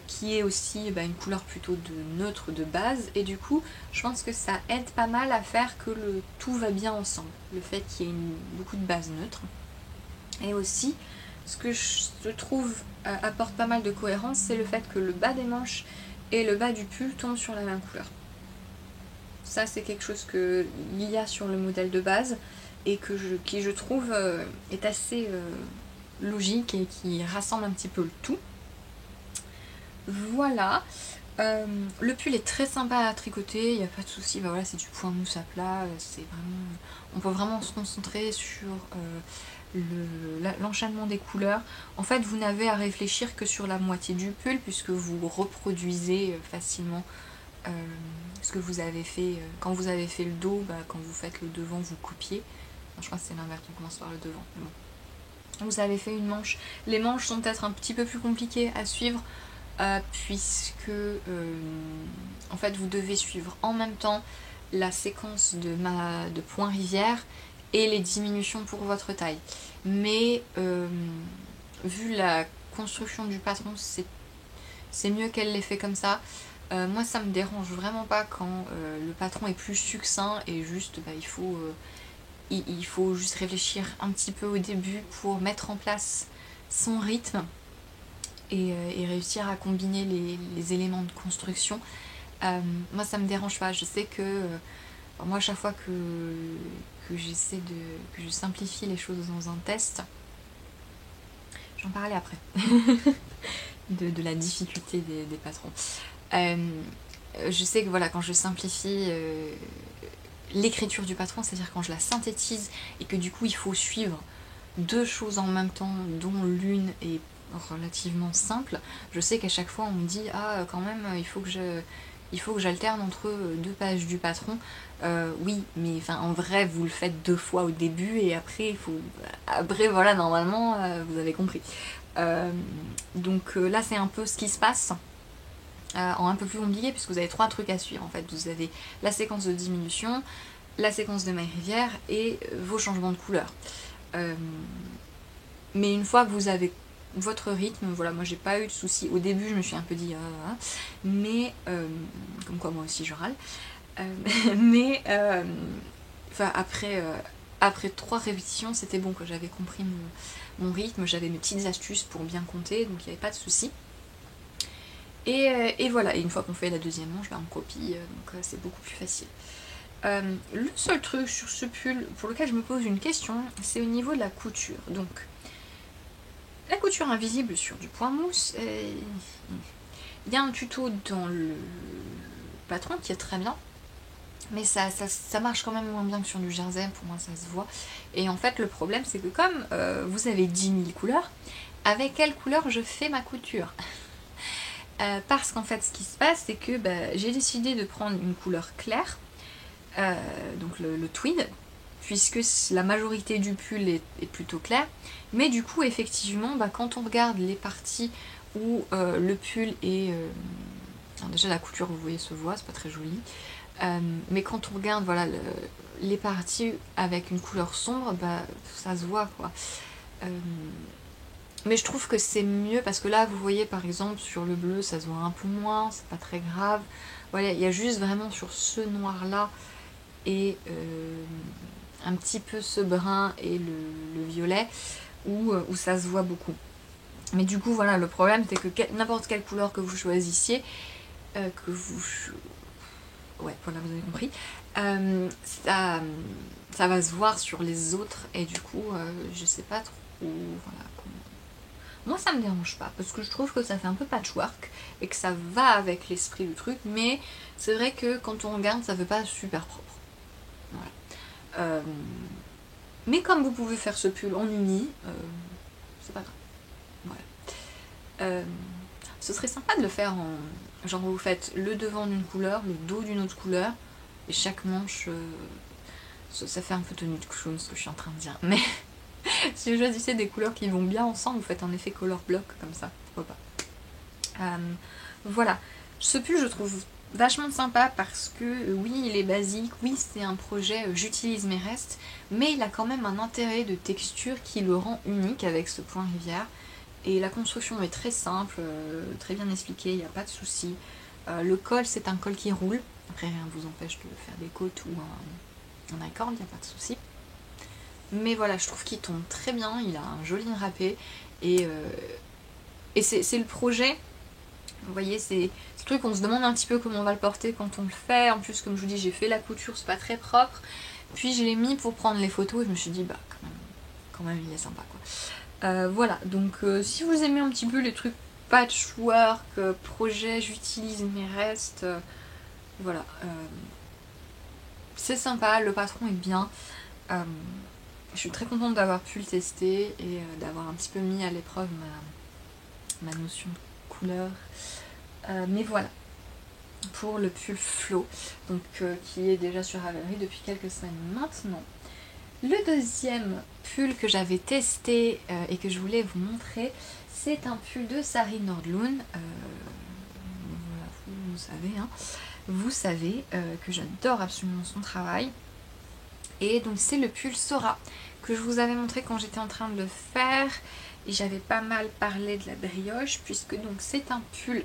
[SPEAKER 1] Qui est aussi une couleur plutôt neutre de base, et du coup je pense que ça aide pas mal à faire que le tout va bien ensemble, le fait qu'il y ait beaucoup de base neutre. Et aussi ce que je trouve apporte pas mal de cohérence, c'est le fait que le bas des manches et le bas du pull tombent sur la même couleur. Ça c'est quelque chose qu'il y a sur le modèle de base et qui je trouve est assez logique et qui rassemble un petit peu le tout. Voilà, le pull est très sympa à tricoter, il n'y a pas de souci, voilà, c'est du point mousse à plat, on peut vraiment se concentrer sur l'enchaînement des couleurs. En fait, vous n'avez à réfléchir que sur la moitié du pull puisque vous reproduisez facilement ce que vous avez fait. Quand vous avez fait le dos, quand vous faites le devant, vous copiez. Enfin, je crois que c'est l'inverse, on commence par le devant. Bon. Vous avez fait une manche. Les manches sont peut-être un petit peu plus compliquées à suivre. Puisque en fait vous devez suivre en même temps la séquence de points rivière et les diminutions pour votre taille. Mais vu la construction du patron, c'est mieux qu'elle l'ait fait comme ça. Moi ça me dérange vraiment pas quand le patron est plus succinct et juste il faut juste réfléchir un petit peu au début pour mettre en place son rythme. Et réussir à combiner les éléments de construction. Moi ça me dérange pas, je sais que moi à chaque fois que je simplifie les choses dans un test, j'en parlais après de la difficulté des patrons. Je sais que voilà, quand je simplifie l'écriture du patron, c'est-à-dire quand je la synthétise et que du coup il faut suivre deux choses en même temps dont l'une est relativement simple, je sais qu'à chaque fois on me dit quand même il faut que j'alterne entre deux pages du patron. Oui, mais en vrai vous le faites deux fois au début et après voilà, normalement vous avez compris. Donc là c'est un peu ce qui se passe en un peu plus compliqué puisque vous avez trois trucs à suivre en fait. Vous avez la séquence de diminution, la séquence de maille rivière et vos changements de couleur. Mais une fois que vous avez votre rythme, voilà, moi j'ai pas eu de soucis. Au début je me suis un peu dit mais comme quoi moi aussi je râle. Mais après 3 répétitions c'était bon, que j'avais compris mon rythme, j'avais mes petites astuces pour bien compter, donc il n'y avait pas de soucis. Et voilà, et une fois qu'on fait la deuxième manche, on copie, donc c'est beaucoup plus facile. Le seul truc sur ce pull pour lequel je me pose une question, c'est au niveau de la couture. Donc la couture invisible sur du point mousse, il y a un tuto dans le patron qui est très bien, mais ça marche quand même moins bien que sur du jersey, pour moi ça se voit. Et en fait le problème c'est que comme vous avez 10 000 couleurs, avec quelle couleur je fais ma couture? Parce qu'en fait ce qui se passe c'est que j'ai décidé de prendre une couleur claire, donc le tweed, puisque la majorité du pull est plutôt clair, mais du coup effectivement quand on regarde les parties où le pull est alors déjà la couture vous voyez se voit, c'est pas très joli, mais quand on regarde voilà les parties avec une couleur sombre, ça se voit quoi. Mais je trouve que c'est mieux parce que là, vous voyez par exemple sur le bleu, ça se voit un peu moins, c'est pas très grave. Voilà, il y a juste vraiment sur ce noir là et un petit peu ce brun et le violet où ça se voit beaucoup. Mais du coup, voilà, le problème c'est que n'importe quelle couleur que vous choisissiez, que vous... Ouais, voilà, vous avez compris. Ça va se voir sur les autres et du coup, je sais pas trop... Voilà, moi ça me dérange pas parce que je trouve que ça fait un peu patchwork et que ça va avec l'esprit du truc, mais c'est vrai que quand on regarde ça fait pas super propre. Voilà. Mais comme vous pouvez faire ce pull en uni, c'est pas grave. Voilà. Ce serait sympa de le faire en... Genre vous faites le devant d'une couleur, le dos d'une autre couleur, et chaque manche... ça fait un peu tenue de clown ce que je suis en train de dire, mais... Si vous choisissez des couleurs qui vont bien ensemble, vous faites un effet color block comme ça, pourquoi pas. Voilà, ce pull je trouve vachement sympa parce que oui il est basique, oui c'est un projet j'utilise mes restes, mais il a quand même un intérêt de texture qui le rend unique avec ce point rivière. Et la construction est très simple, très bien expliquée, il n'y a pas de souci. Le col c'est un col qui roule, après rien ne vous empêche de faire des côtes ou un accord, il n'y a pas de souci. Mais voilà, je trouve qu'il tombe très bien, il a un joli râpé et c'est le projet. Vous voyez, c'est ce truc, on se demande un petit peu comment on va le porter quand on le fait. En plus, comme je vous dis, j'ai fait la couture, c'est pas très propre. Puis je l'ai mis pour prendre les photos et je me suis dit, bah quand même il est sympa quoi. Voilà, donc si vous aimez un petit peu les trucs patchwork, projet, j'utilise mes restes, voilà. C'est sympa, le patron est bien. Je suis très contente d'avoir pu le tester et d'avoir un petit peu mis à l'épreuve ma notion de couleur. Mais voilà, pour le pull Flow, donc qui est déjà sur Ravelry depuis quelques semaines maintenant. Le deuxième pull que j'avais testé et que je voulais vous montrer, c'est un pull de Sari Nordlund. Voilà, vous savez, hein. Vous savez que j'adore absolument son travail. Et donc c'est le pull Sora que je vous avais montré quand j'étais en train de le faire. Et j'avais pas mal parlé de la brioche puisque donc c'est un pull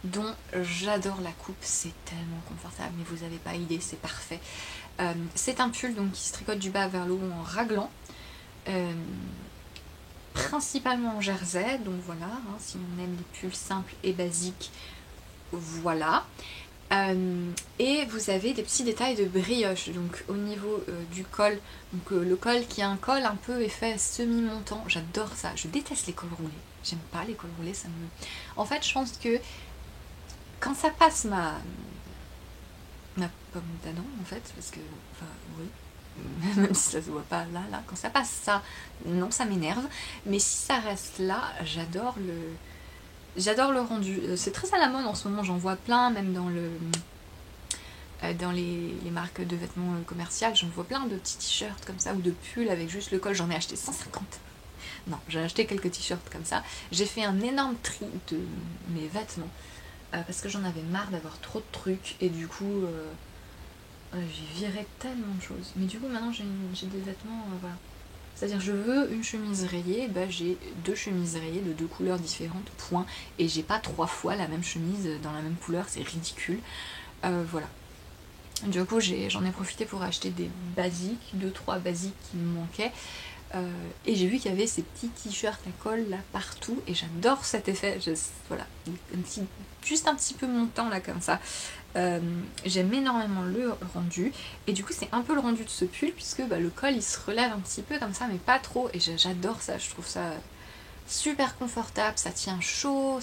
[SPEAKER 1] dont j'adore la coupe, c'est tellement confortable, mais vous n'avez pas idée, c'est parfait. C'est un pull donc qui se tricote du bas vers le haut en raglan, principalement en jersey, donc voilà, hein, si on aime les pulls simples et basiques, voilà. Et vous avez des petits détails de brioche, donc au niveau du col, donc le col qui a un col un peu effet semi-montant, j'adore ça, je déteste les cols roulés, j'aime pas les cols roulés, ça me... En fait je pense que quand ça passe ma pomme d'Adam en fait, parce que, enfin oui, même si ça se voit pas là, quand ça passe ça, non ça m'énerve, mais si ça reste là, j'adore le rendu. C'est très à la mode en ce moment, j'en vois plein, même dans les marques de vêtements commerciales, j'en vois plein de petits t-shirts comme ça, ou de pulls avec juste le col, j'en ai acheté 150. Non, j'ai acheté quelques t-shirts comme ça. J'ai fait un énorme tri de mes vêtements, parce que j'en avais marre d'avoir trop de trucs, et du coup, j'ai viré tellement de choses. Mais du coup, maintenant, j'ai des vêtements, voilà. C'est-à-dire je veux une chemise rayée, bah j'ai 2 chemises rayées de 2 couleurs différentes, point. Et j'ai pas 3 fois la même chemise dans la même couleur, c'est ridicule. Voilà. Du coup j'en ai profité pour acheter des basiques, 2-3 basiques qui me manquaient. Et j'ai vu qu'il y avait ces petits t-shirts à col là partout et j'adore cet effet, voilà, juste un petit peu montant là comme ça. J'aime énormément le rendu et du coup c'est un peu le rendu de ce pull puisque bah, le col il se relève un petit peu comme ça mais pas trop et j'adore ça, je trouve ça super confortable, ça tient chaud,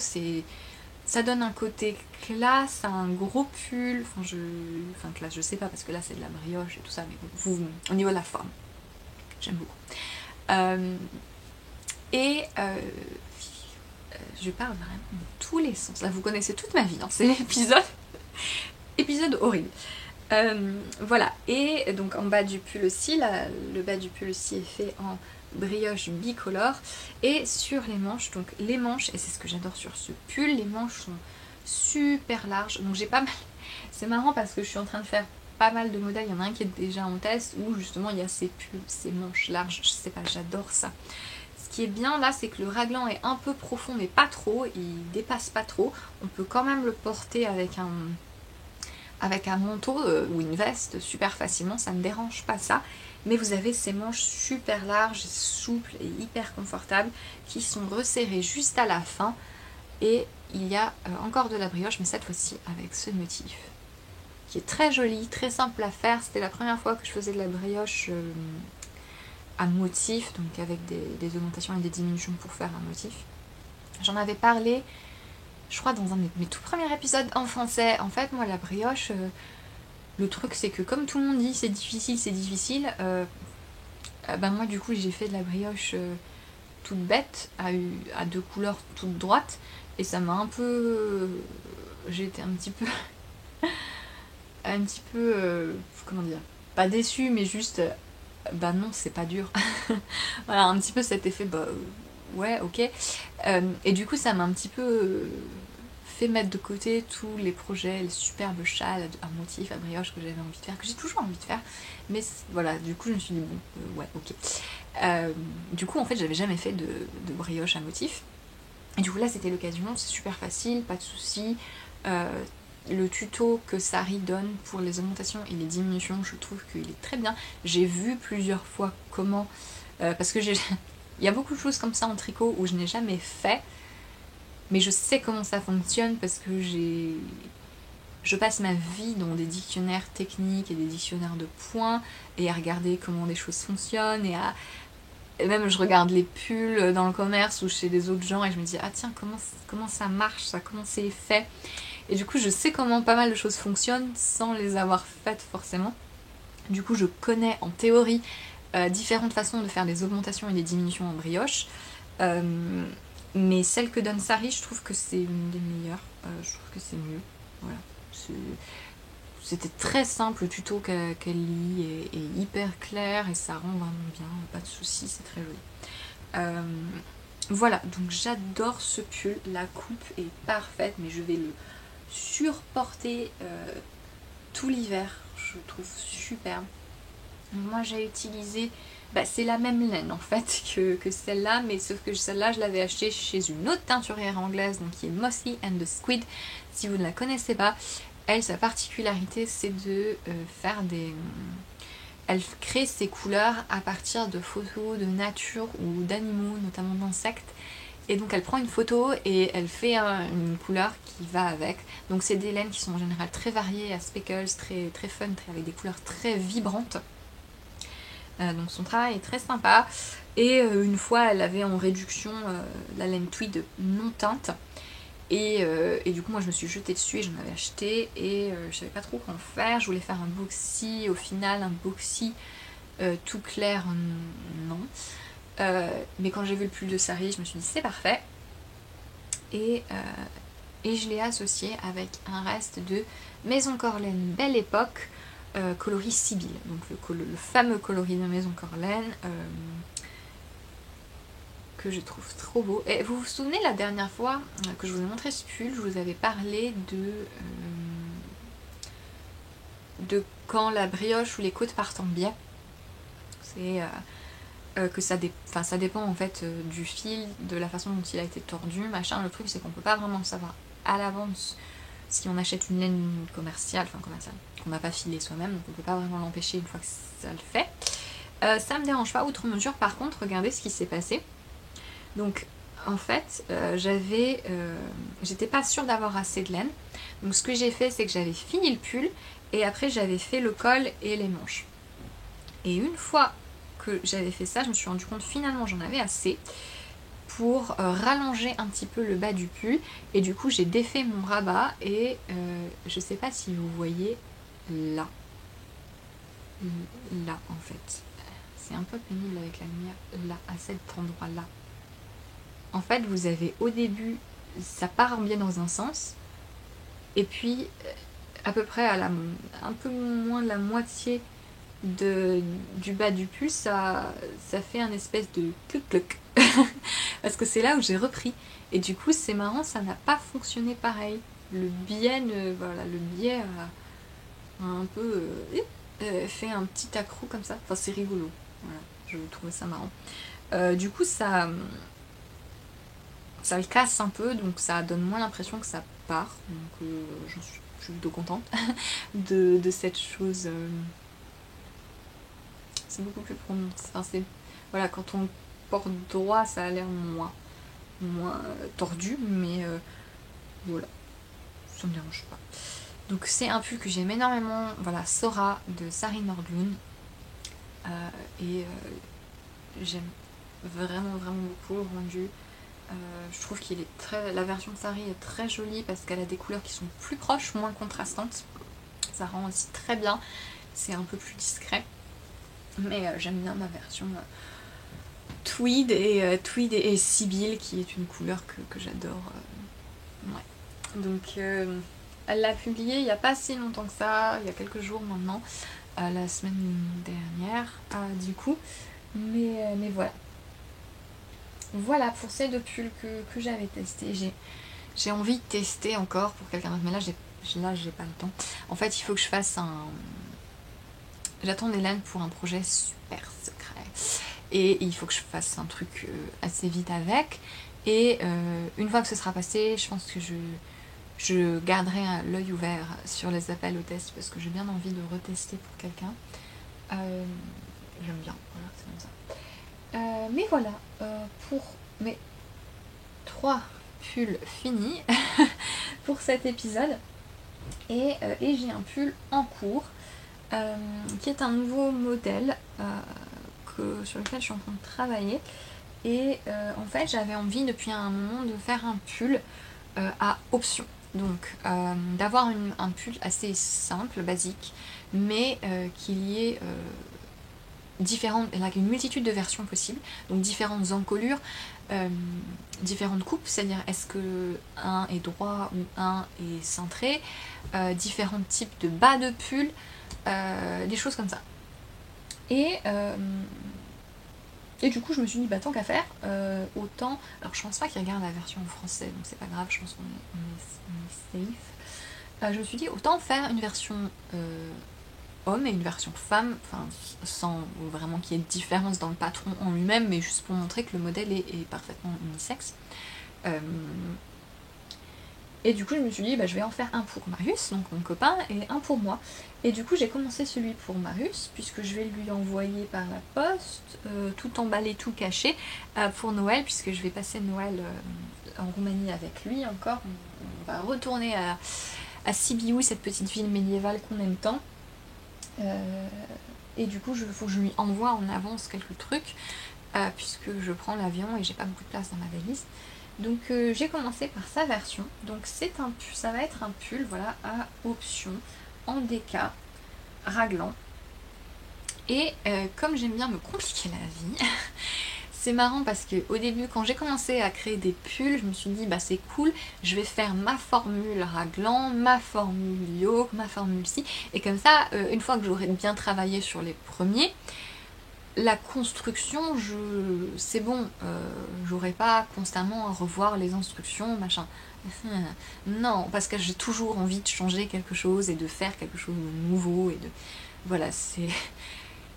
[SPEAKER 1] ça donne un côté classe à un gros pull, enfin classe je sais pas parce que là c'est de la brioche et tout ça mais au niveau de la forme j'aime beaucoup. Je parle vraiment de tous les sens. Là, vous connaissez toute ma vie dans ces épisode horrible. Voilà. Et donc en bas du pull aussi, le bas du pull aussi est fait en brioche bicolore. Et sur les manches, donc les manches, et c'est ce que j'adore sur ce pull, les manches sont super larges. Donc j'ai pas mal. C'est marrant parce que je suis en train de faire pas mal de modèles, il y en a un qui est déjà en test où justement il y a ces manches larges, je sais pas, j'adore ça. Ce qui est bien là, c'est que le raglan est un peu profond mais pas trop, il dépasse pas trop. On peut quand même le porter avec un manteau ou une veste super facilement, ça ne dérange pas ça. Mais vous avez ces manches super larges, souples et hyper confortables qui sont resserrées juste à la fin. Et il y a encore de la brioche, mais cette fois-ci avec ce motif qui est très joli, très simple à faire. C'était la première fois que je faisais de la brioche à motif, donc avec des augmentations et des diminutions pour faire un motif. J'en avais parlé, je crois, dans un de mes tout premiers épisodes en français. En fait, moi, la brioche, le truc, c'est que comme tout le monde dit c'est difficile, ben moi, du coup, j'ai fait de la brioche toute bête, à 2 couleurs toutes droites, et ça m'a un peu... J'ai été un petit peu... comment dire, pas déçue, mais juste bah non, c'est pas dur. Voilà, un petit peu cet effet, ouais, ok. Et du coup, ça m'a un petit peu fait mettre de côté tous les projets, les superbes châles à motif, à brioche que j'avais envie de faire, que j'ai toujours envie de faire. Mais voilà, du coup, je me suis dit, bon, ouais, ok. Du coup, en fait, j'avais jamais fait de brioche à motif. Et du coup, là, c'était l'occasion, c'est super facile, pas de soucis. Le tuto que Sari donne pour les augmentations et les diminutions, je trouve qu'il est très bien. J'ai vu plusieurs fois comment... parce que il y a beaucoup de choses comme ça en tricot où je n'ai jamais fait, mais je sais comment ça fonctionne parce que je passe ma vie dans des dictionnaires techniques et des dictionnaires de points et à regarder comment des choses fonctionnent et même je regarde les pulls dans le commerce ou chez des autres gens et je me dis ah tiens comment ça marche ça, comment c'est fait. Et du coup, je sais comment pas mal de choses fonctionnent sans les avoir faites forcément. Du coup, je connais en théorie différentes façons de faire des augmentations et des diminutions en brioche. Mais celle que donne Sari, je trouve que c'est une des meilleures. Je trouve que c'est mieux. Voilà. C'était très simple, le tuto qu'elle lit est hyper clair et ça rend vraiment bien. Pas de soucis, c'est très joli. Voilà, donc j'adore ce pull. La coupe est parfaite, mais je vais le surporter tout l'hiver, je trouve superbe. Moi j'ai utilisé, c'est la même laine en fait que celle-là, mais sauf que celle-là je l'avais achetée chez une autre teinturière anglaise, donc qui est Mossy and the Squid. Si vous ne la connaissez pas, elle, sa particularité c'est de faire des... Elle crée ses couleurs à partir de photos de nature ou d'animaux, notamment d'insectes. Et donc elle prend une photo et elle fait une couleur qui va avec. Donc c'est des laines qui sont en général très variées, à speckles, très, très fun, avec des couleurs très vibrantes. Donc son travail est très sympa. Et une fois elle avait en réduction la laine tweed non teinte. Et du coup moi je me suis jetée dessus et j'en avais acheté. Et je savais pas trop quoi en faire. Je voulais faire un boxy, au final un boxy tout clair, non. Mais quand j'ai vu le pull de Sari, je me suis dit c'est parfait. Et je l'ai associé avec un reste de Maison Corlaine Belle Époque coloris Sibylle. Donc le fameux coloris de Maison Corlaine que je trouve trop beau. Et vous vous souvenez la dernière fois que je vous ai montré ce pull, je vous avais parlé de quand la brioche ou les côtes partent en biais. C'est... que ça dépend en fait du fil, de la façon dont il a été tordu, machin. Le truc c'est qu'on peut pas vraiment savoir à l'avance si on achète une laine commerciale, qu'on n'a pas filé soi-même, donc on peut pas vraiment l'empêcher une fois que ça le fait. Ça me dérange pas outre mesure. Par contre, regardez ce qui s'est passé. Donc en fait, j'étais pas sûre d'avoir assez de laine. Donc ce que j'ai fait, c'est que j'avais fini le pull et après j'avais fait le col et les manches. Et une fois que j'avais fait ça, je me suis rendu compte finalement j'en avais assez pour rallonger un petit peu le bas du pull. Et du coup j'ai défait mon rabat et je sais pas si vous voyez là en fait. C'est un peu pénible avec la lumière, là, à cet endroit là. En fait vous avez au début, ça part en biais dans un sens. Et puis à peu près un peu moins de la moitié du bas du pull, ça fait un espèce de cluc parce que c'est là où j'ai repris et du coup c'est marrant, ça n'a pas fonctionné pareil. Le biais a un peu fait un petit accroc comme ça. Enfin c'est rigolo, voilà, je trouvais ça marrant. Du coup ça le casse un peu, donc ça donne moins l'impression que ça part. Donc j'en suis plutôt contente de cette chose. C'est beaucoup plus prononcé. Enfin, voilà, quand on porte droit, ça a l'air moins tordu, mais voilà, ça me dérange pas. Donc c'est un pull que j'aime énormément, voilà, Sora de Sari Nordlund. Et j'aime vraiment beaucoup le rendu. Je trouve qu'il est la version de Sari est très jolie parce qu'elle a des couleurs qui sont plus proches, moins contrastantes. Ça rend aussi très bien, c'est un peu plus discret. Mais j'aime bien ma version tweed et Sibylle, qui est une couleur que j'adore. Ouais. Donc elle l'a publié il n'y a pas si longtemps que ça, il y a quelques jours maintenant, la semaine dernière du coup. Mais voilà. Voilà pour ces deux pulls que j'avais testés. J'ai envie de tester encore pour quelqu'un d'autre, mais là j'ai pas le temps. En fait il faut que je fasse J'attends Hélène pour un projet super secret. Et il faut que je fasse un truc assez vite avec. Et une fois que ce sera passé, je pense que je garderai l'œil ouvert sur les appels au test parce que j'ai bien envie de retester pour quelqu'un. J'aime bien, voilà, c'est comme ça. Mais voilà, pour mes 3 pulls finis pour cet épisode. Et j'ai un pull en cours qui est un nouveau modèle sur lequel je suis en train de travailler. Et en fait j'avais envie depuis un moment de faire un pull à options. Donc d'avoir un pull assez simple, basique, mais qu'il y ait une multitude de versions possibles, donc différentes encolures, différentes coupes, c'est-à-dire est-ce que un est droit ou un est cintré, différents types de bas de pull, des choses comme ça. Et du coup je me suis dit tant qu'à faire, autant. Alors je pense pas qu'ils regardent la version en français, donc c'est pas grave, je pense qu'on est safe. Je me suis dit autant faire une version homme et une version femme, enfin sans vraiment qu'il y ait de différence dans le patron en lui-même, mais juste pour montrer que le modèle est parfaitement unisexe. Et du coup je me suis dit je vais en faire un pour Marius, donc mon copain, et un pour moi. Et du coup j'ai commencé celui pour Marius, puisque je vais lui envoyer par la poste, tout emballé, tout caché, pour Noël, puisque je vais passer Noël en Roumanie avec lui encore. On va retourner à Sibiu, cette petite ville médiévale qu'on aime tant. Et du coup il faut que je lui envoie en avance quelques trucs, puisque je prends l'avion et j'ai pas beaucoup de place dans ma valise. Donc j'ai commencé par sa version. Donc ça va être un pull, voilà, à option, en déca, raglan. Et comme j'aime bien me compliquer la vie, c'est marrant parce que au début, quand j'ai commencé à créer des pulls, je me suis dit c'est cool, je vais faire ma formule raglan, ma formule yoke, ma formule ci, et comme ça, une fois que j'aurai bien travaillé sur les premiers, la construction, c'est bon, j'aurais pas constamment à revoir les instructions, machin. Non, parce que j'ai toujours envie de changer quelque chose et de faire quelque chose de nouveau. Voilà, c'est...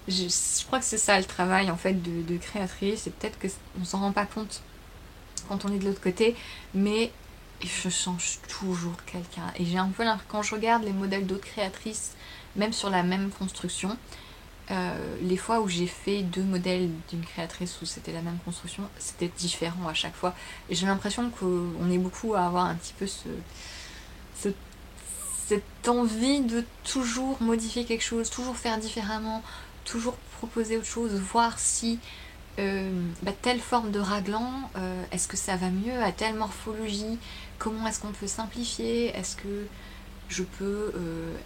[SPEAKER 1] Je crois que c'est ça le travail en fait de créatrice, et peut-être qu'on s'en rend pas compte quand on est de l'autre côté, mais je change toujours quelqu'un. Et j'ai un peu l'impression, quand je regarde les modèles d'autres créatrices, même sur la même construction, les fois où j'ai fait 2 modèles d'une créatrice où c'était la même construction, c'était différent à chaque fois. Et j'ai l'impression qu'on est beaucoup à avoir un petit peu cette envie de toujours modifier quelque chose, toujours faire différemment, toujours proposer autre chose, voir si telle forme de raglan, est-ce que ça va mieux à telle morphologie, comment est-ce qu'on peut simplifier, est-ce que je peux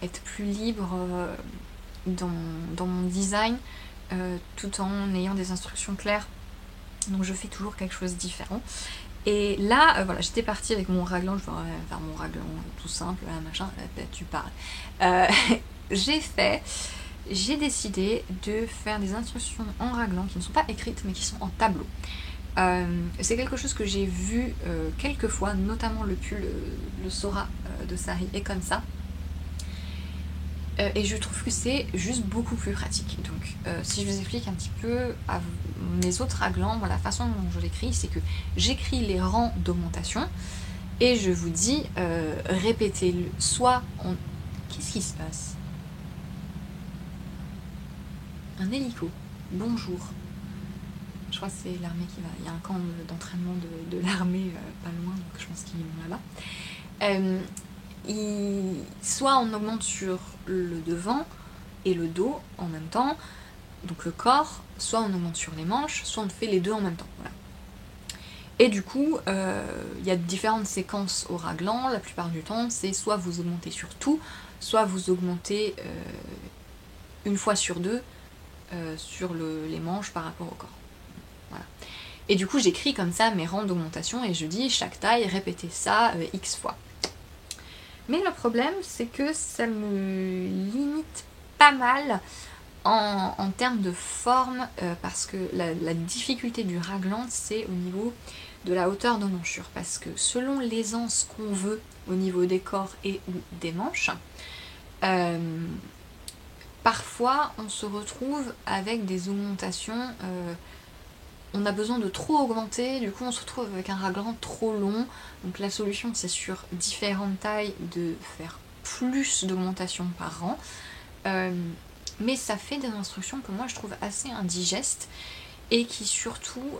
[SPEAKER 1] être plus libre dans mon design, tout en ayant des instructions claires. Donc je fais toujours quelque chose de différent. Et là, voilà, j'étais partie avec mon raglan, je vais faire mon raglan tout simple, machin, tu parles. J'ai décidé de faire des instructions en raglan qui ne sont pas écrites mais qui sont en tableau. C'est quelque chose que j'ai vu quelques fois, notamment le pull, le Sora de Sari est comme ça. Et je trouve que c'est juste beaucoup plus pratique. Donc si je vous explique un petit peu à mes autres raglans, la façon dont je l'écris, c'est que j'écris les rangs d'augmentation et je vous dis répétez-le soit en... Qu'est-ce qui se passe? Un hélico. Bonjour. Je crois que c'est l'armée qui va... Il y a un camp d'entraînement de l'armée pas loin, donc je pense qu'ils vont là-bas. Soit on augmente sur le devant et le dos en même temps, donc le corps, soit on augmente sur les manches, soit on fait les deux en même temps. Voilà. Et du coup, il y a différentes séquences au raglan. La plupart du temps, c'est soit vous augmentez sur tout, soit vous augmentez une fois sur deux sur les manches par rapport au corps. Voilà. Et du coup, j'écris comme ça mes rangs d'augmentation et je dis chaque taille, répétez ça X fois. Mais le problème, c'est que ça me limite pas mal en termes de forme, parce que la difficulté du raglan, c'est au niveau de la hauteur de manchure. Parce que selon l'aisance qu'on veut au niveau des corps et ou des manches, parfois on se retrouve avec des augmentations... on a besoin de trop augmenter, du coup on se retrouve avec un raglan trop long. Donc la solution, c'est sur différentes tailles de faire plus d'augmentation par rang. Mais ça fait des instructions que moi je trouve assez indigestes et qui surtout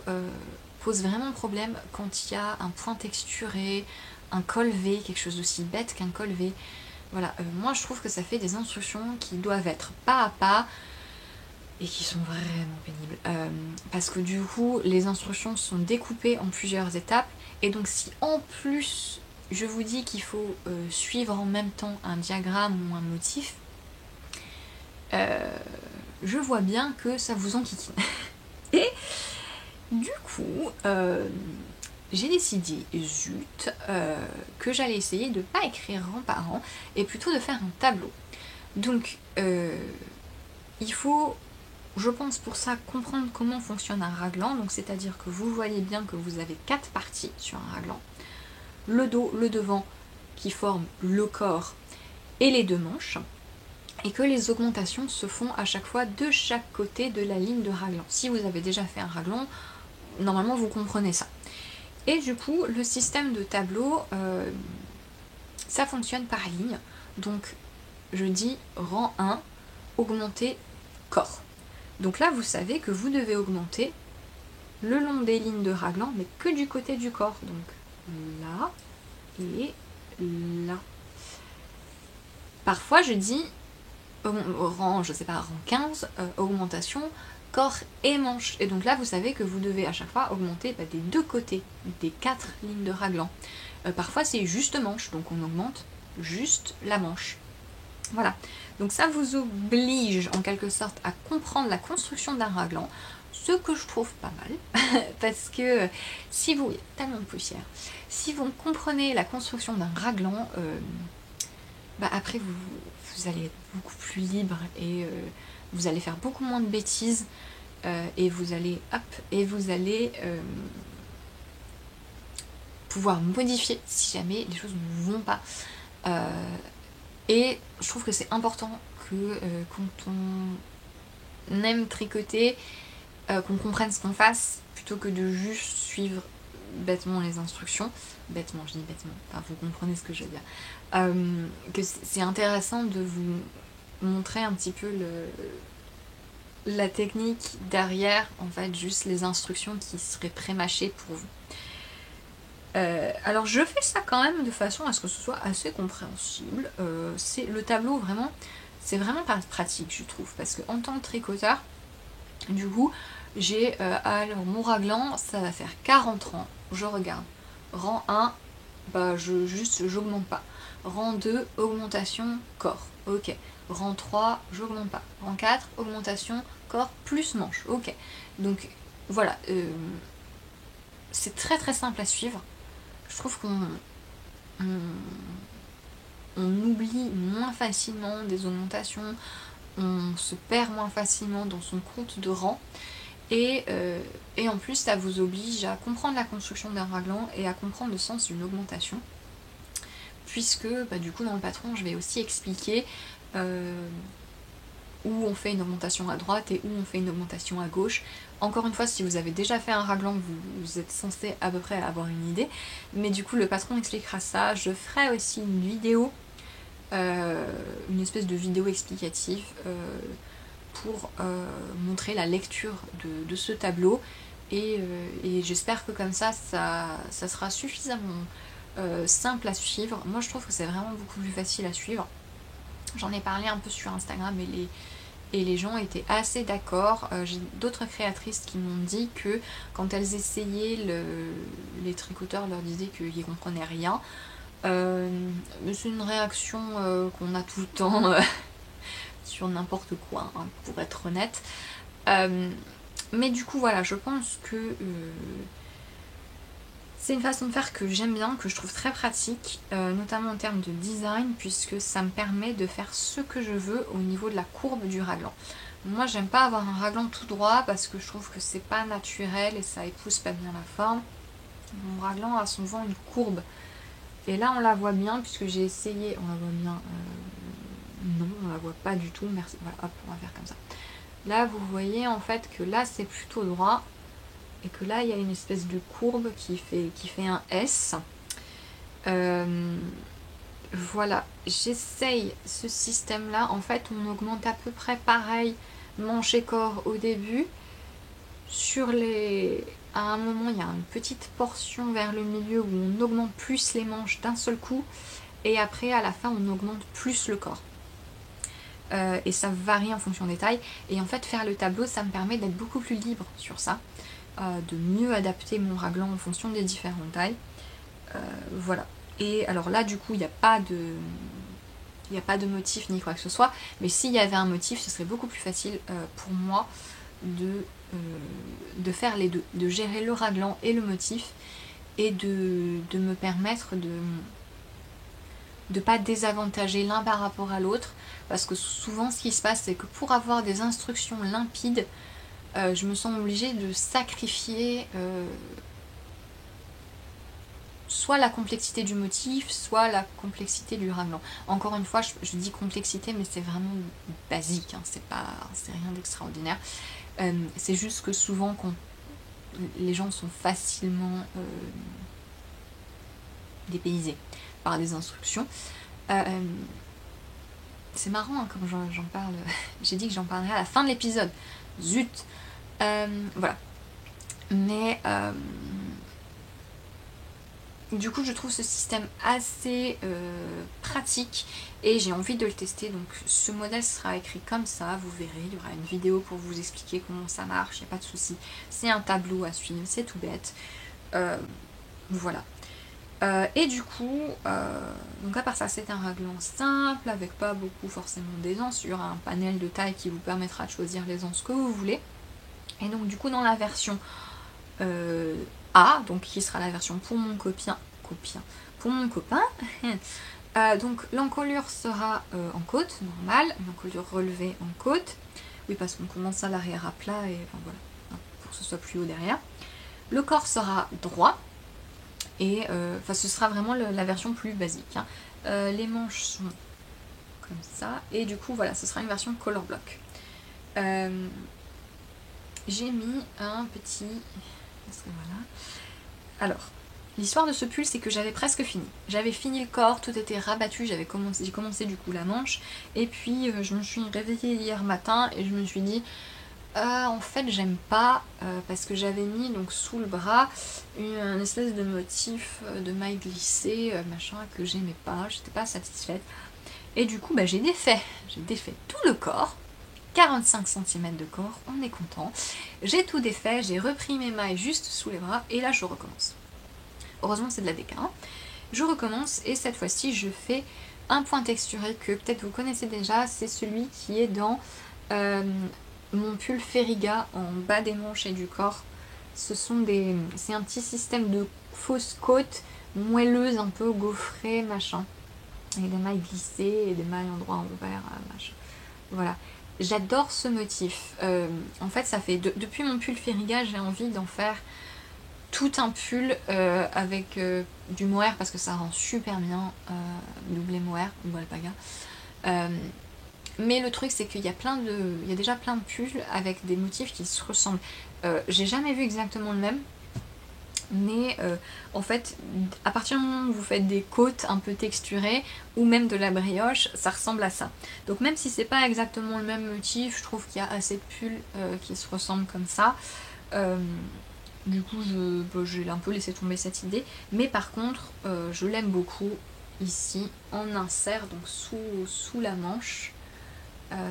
[SPEAKER 1] posent vraiment problème quand il y a un point texturé, un col V, quelque chose d'aussi bête qu'un col V. Voilà, moi je trouve que ça fait des instructions qui doivent être pas à pas, et qui sont vraiment pénibles. Parce que du coup, les instructions sont découpées en plusieurs étapes, et donc si en plus je vous dis qu'il faut suivre en même temps un diagramme ou un motif, je vois bien que ça vous enquiquine. Et du coup, j'ai décidé, zut, que j'allais essayer de ne pas écrire rang par rang, et plutôt de faire un tableau. Donc, il faut... Je pense pour ça comprendre comment fonctionne un raglan, donc c'est-à-dire que vous voyez bien que vous avez 4 parties sur un raglan. Le dos, le devant qui forment le corps et les deux manches, et que les augmentations se font à chaque fois de chaque côté de la ligne de raglan. Si vous avez déjà fait un raglan, normalement vous comprenez ça. Et du coup, le système de tableau, ça fonctionne par ligne. Donc je dis rang 1, augmenter corps. Donc là, vous savez que vous devez augmenter le long des lignes de raglan, mais que du côté du corps. Donc là et là. Parfois, je dis rang, je sais pas, rang 15, augmentation corps et manche. Et donc là, vous savez que vous devez à chaque fois augmenter des deux côtés des 4 lignes de raglan. Parfois, c'est juste manche, donc on augmente juste la manche. Voilà, donc ça vous oblige en quelque sorte à comprendre la construction d'un raglan, ce que je trouve pas mal, parce que si vous, il y a tellement de poussière, si vous comprenez la construction d'un raglan, après vous allez être beaucoup plus libre et vous allez faire beaucoup moins de bêtises, et vous allez, pouvoir modifier si jamais les choses ne vont pas. Et je trouve que c'est important que quand on aime tricoter, qu'on comprenne ce qu'on fasse, plutôt que de juste suivre bêtement les instructions. Bêtement, je dis bêtement, enfin vous comprenez ce que je veux dire. Que c'est intéressant de vous montrer un petit peu la technique derrière, en fait, juste les instructions qui seraient pré-mâchées pour vous. Alors je fais ça quand même de façon à ce que ce soit assez compréhensible. Le tableau vraiment, c'est vraiment pas pratique je trouve, parce que en tant que tricoteur, du coup, j'ai alors mon raglan, ça va faire 40 rangs, je regarde. Rang 1, j'augmente pas. Rang 2, augmentation corps, ok. Rang 3, j'augmente pas. Rang 4, augmentation corps plus manche, ok. Donc voilà, c'est très très simple à suivre. Je trouve qu'on oublie moins facilement des augmentations, on se perd moins facilement dans son compte de rang, et en plus ça vous oblige à comprendre la construction d'un raglan et à comprendre le sens d'une augmentation, puisque du coup dans le patron je vais aussi expliquer où on fait une augmentation à droite et où on fait une augmentation à gauche. Encore une fois, si vous avez déjà fait un raglan, vous êtes censé à peu près avoir une idée. Mais du coup, le patron expliquera ça. Je ferai aussi une vidéo, une espèce de vidéo explicative pour montrer la lecture de ce tableau. Et j'espère que comme ça sera suffisamment simple à suivre. Moi, je trouve que c'est vraiment beaucoup plus facile à suivre. J'en ai parlé un peu sur Instagram et les gens étaient assez d'accord. J'ai d'autres créatrices qui m'ont dit que quand elles essayaient, les tricoteurs leur disaient qu'ils comprenaient rien. C'est une réaction qu'on a tout le temps sur n'importe quoi, hein, pour être honnête. Mais du coup, voilà, je pense que c'est une façon de faire que j'aime bien, que je trouve très pratique, notamment en termes de design, puisque ça me permet de faire ce que je veux au niveau de la courbe du raglan. Moi, j'aime pas avoir un raglan tout droit parce que je trouve que c'est pas naturel et ça épouse pas bien la forme. Mon raglan a souvent une courbe. Et là, on la voit bien, puisque j'ai essayé. On la voit bien. Non, on la voit pas du tout. Merci. Voilà, hop, on va faire comme ça. Là, vous voyez en fait que là, c'est plutôt droit. Et que là, il y a une espèce de courbe qui fait un S. Voilà, j'essaye ce système-là. En fait, on augmente à peu près pareil manche et corps au début. À un moment, il y a une petite portion vers le milieu où on augmente plus les manches d'un seul coup. Et après, à la fin, on augmente plus le corps. Et ça varie en fonction des tailles. Et en fait, faire le tableau, ça me permet d'être beaucoup plus libre sur ça. De mieux adapter mon raglan en fonction des différentes tailles. Voilà. Et alors là, du coup, il n'y a pas de motif ni quoi que ce soit. Mais s'il y avait un motif, ce serait beaucoup plus facile pour moi de faire les deux. De gérer le raglan et le motif. Et de me permettre de ne pas désavantager l'un par rapport à l'autre. Parce que souvent, ce qui se passe, c'est que pour avoir des instructions limpides, je me sens obligée de sacrifier soit la complexité du motif, soit la complexité du raglan. Encore une fois, je dis complexité, mais c'est vraiment basique, hein, c'est rien d'extraordinaire. C'est juste que souvent, quand les gens sont facilement dépaysés par des instructions, c'est marrant hein, comme j'en parle. J'ai dit que j'en parlerai à la fin de l'épisode. Zut. Voilà. Mais du coup, je trouve ce système assez pratique et j'ai envie de le tester. Donc, ce modèle sera écrit comme ça. Vous verrez, il y aura une vidéo pour vous expliquer comment ça marche. Il n'y a pas de souci. C'est un tableau à suivre. C'est tout bête. Voilà. Et du coup, donc à part ça, c'est un raglan simple avec pas beaucoup forcément d'aisance. Il y aura un panel de taille qui vous permettra de choisir l'aisance que vous voulez. Et donc, du coup, dans la version A, donc qui sera la version pour mon copain, donc l'encolure sera en côte, normale, l'encolure relevée en côte. Oui, parce qu'on commence à l'arrière à plat et enfin voilà, pour que ce soit plus haut derrière. Le corps sera droit. Et ce sera vraiment la version plus basique. Hein. Les manches sont comme ça. Et du coup, voilà, ce sera une version color block. J'ai mis un petit... Parce que voilà. Alors, l'histoire de ce pull, c'est que j'avais presque fini. J'avais fini le corps, tout était rabattu, j'ai commencé du coup la manche. Et puis, je me suis réveillée hier matin et je me suis dit... en fait j'aime pas parce que j'avais mis donc sous le bras une espèce de motif de maille glissée machin que j'aimais pas, j'étais pas satisfaite et du coup j'ai défait tout le corps, 45 cm de corps, on est content, j'ai tout défait, j'ai repris mes mailles juste sous les bras et là je recommence. Heureusement c'est de la déca, hein. Je recommence et cette fois-ci je fais un point texturé que peut-être vous connaissez déjà, c'est celui qui est dans mon pull Feriga en bas des manches et du corps. C'est un petit système de fausse côte moelleuse, un peu gaufrée, machin. Avec des mailles glissées et des mailles en droit envers, machin. Voilà. J'adore ce motif. En fait, ça fait depuis mon pull Feriga, j'ai envie d'en faire tout un pull avec du mohair parce que ça rend super bien doublé mohair ou alpaga. Mais le truc c'est qu'il y a il y a déjà plein de pulls avec des motifs qui se ressemblent. J'ai jamais vu exactement le même. Mais en fait, à partir du moment où vous faites des côtes un peu texturées ou même de la brioche, ça ressemble à ça. Donc même si c'est pas exactement le même motif, je trouve qu'il y a assez de pulls qui se ressemblent comme ça. Du coup, j'ai un peu laissé tomber cette idée. Mais par contre, je l'aime beaucoup ici en insert, donc sous la manche.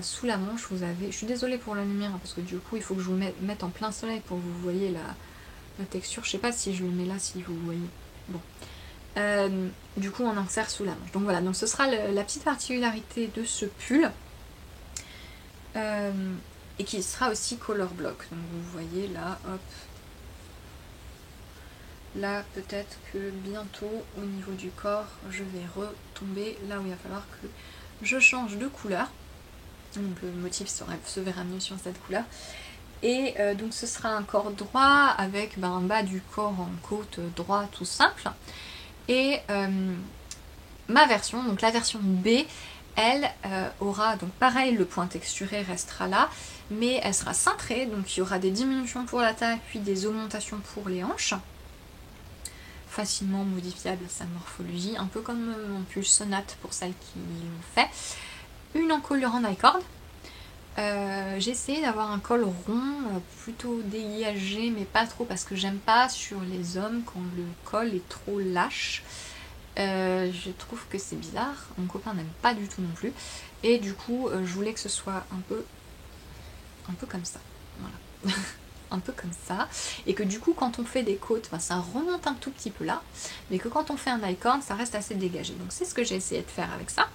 [SPEAKER 1] Sous la manche, vous avez... Je suis désolée pour la lumière, hein, parce que du coup, il faut que je vous mette en plein soleil pour que vous voyez la texture. Je sais pas si je le mets là, si vous voyez. Bon. Du coup, on insère sous la manche. Donc voilà, donc ce sera la petite particularité de ce pull. Et qui sera aussi color block. Donc vous voyez là, hop. Là, peut-être que bientôt, au niveau du corps, je vais retomber là où il va falloir que je change de couleur. Donc le motif se verra mieux sur cette couleur. Et donc ce sera un corps droit avec un bas du corps en côte droit tout simple. Et ma version, donc la version B, elle aura donc pareil, le point texturé restera là, mais elle sera cintrée, donc il y aura des diminutions pour la taille puis des augmentations pour les hanches. Facilement modifiable sa morphologie, un peu comme mon pull Sonate pour celles qui l'ont fait. Une encolure en I-cord. J'ai essayé d'avoir un col rond, plutôt déliagé, mais pas trop parce que j'aime pas sur les hommes quand le col est trop lâche. Je trouve que c'est bizarre, mon copain n'aime pas du tout non plus. Et du coup, je voulais que ce soit un peu comme ça. Voilà. Un peu comme ça. Et que du coup, quand on fait des côtes, ça remonte un tout petit peu là. Mais que quand on fait un I-cord, ça reste assez dégagé. Donc c'est ce que j'ai essayé de faire avec ça.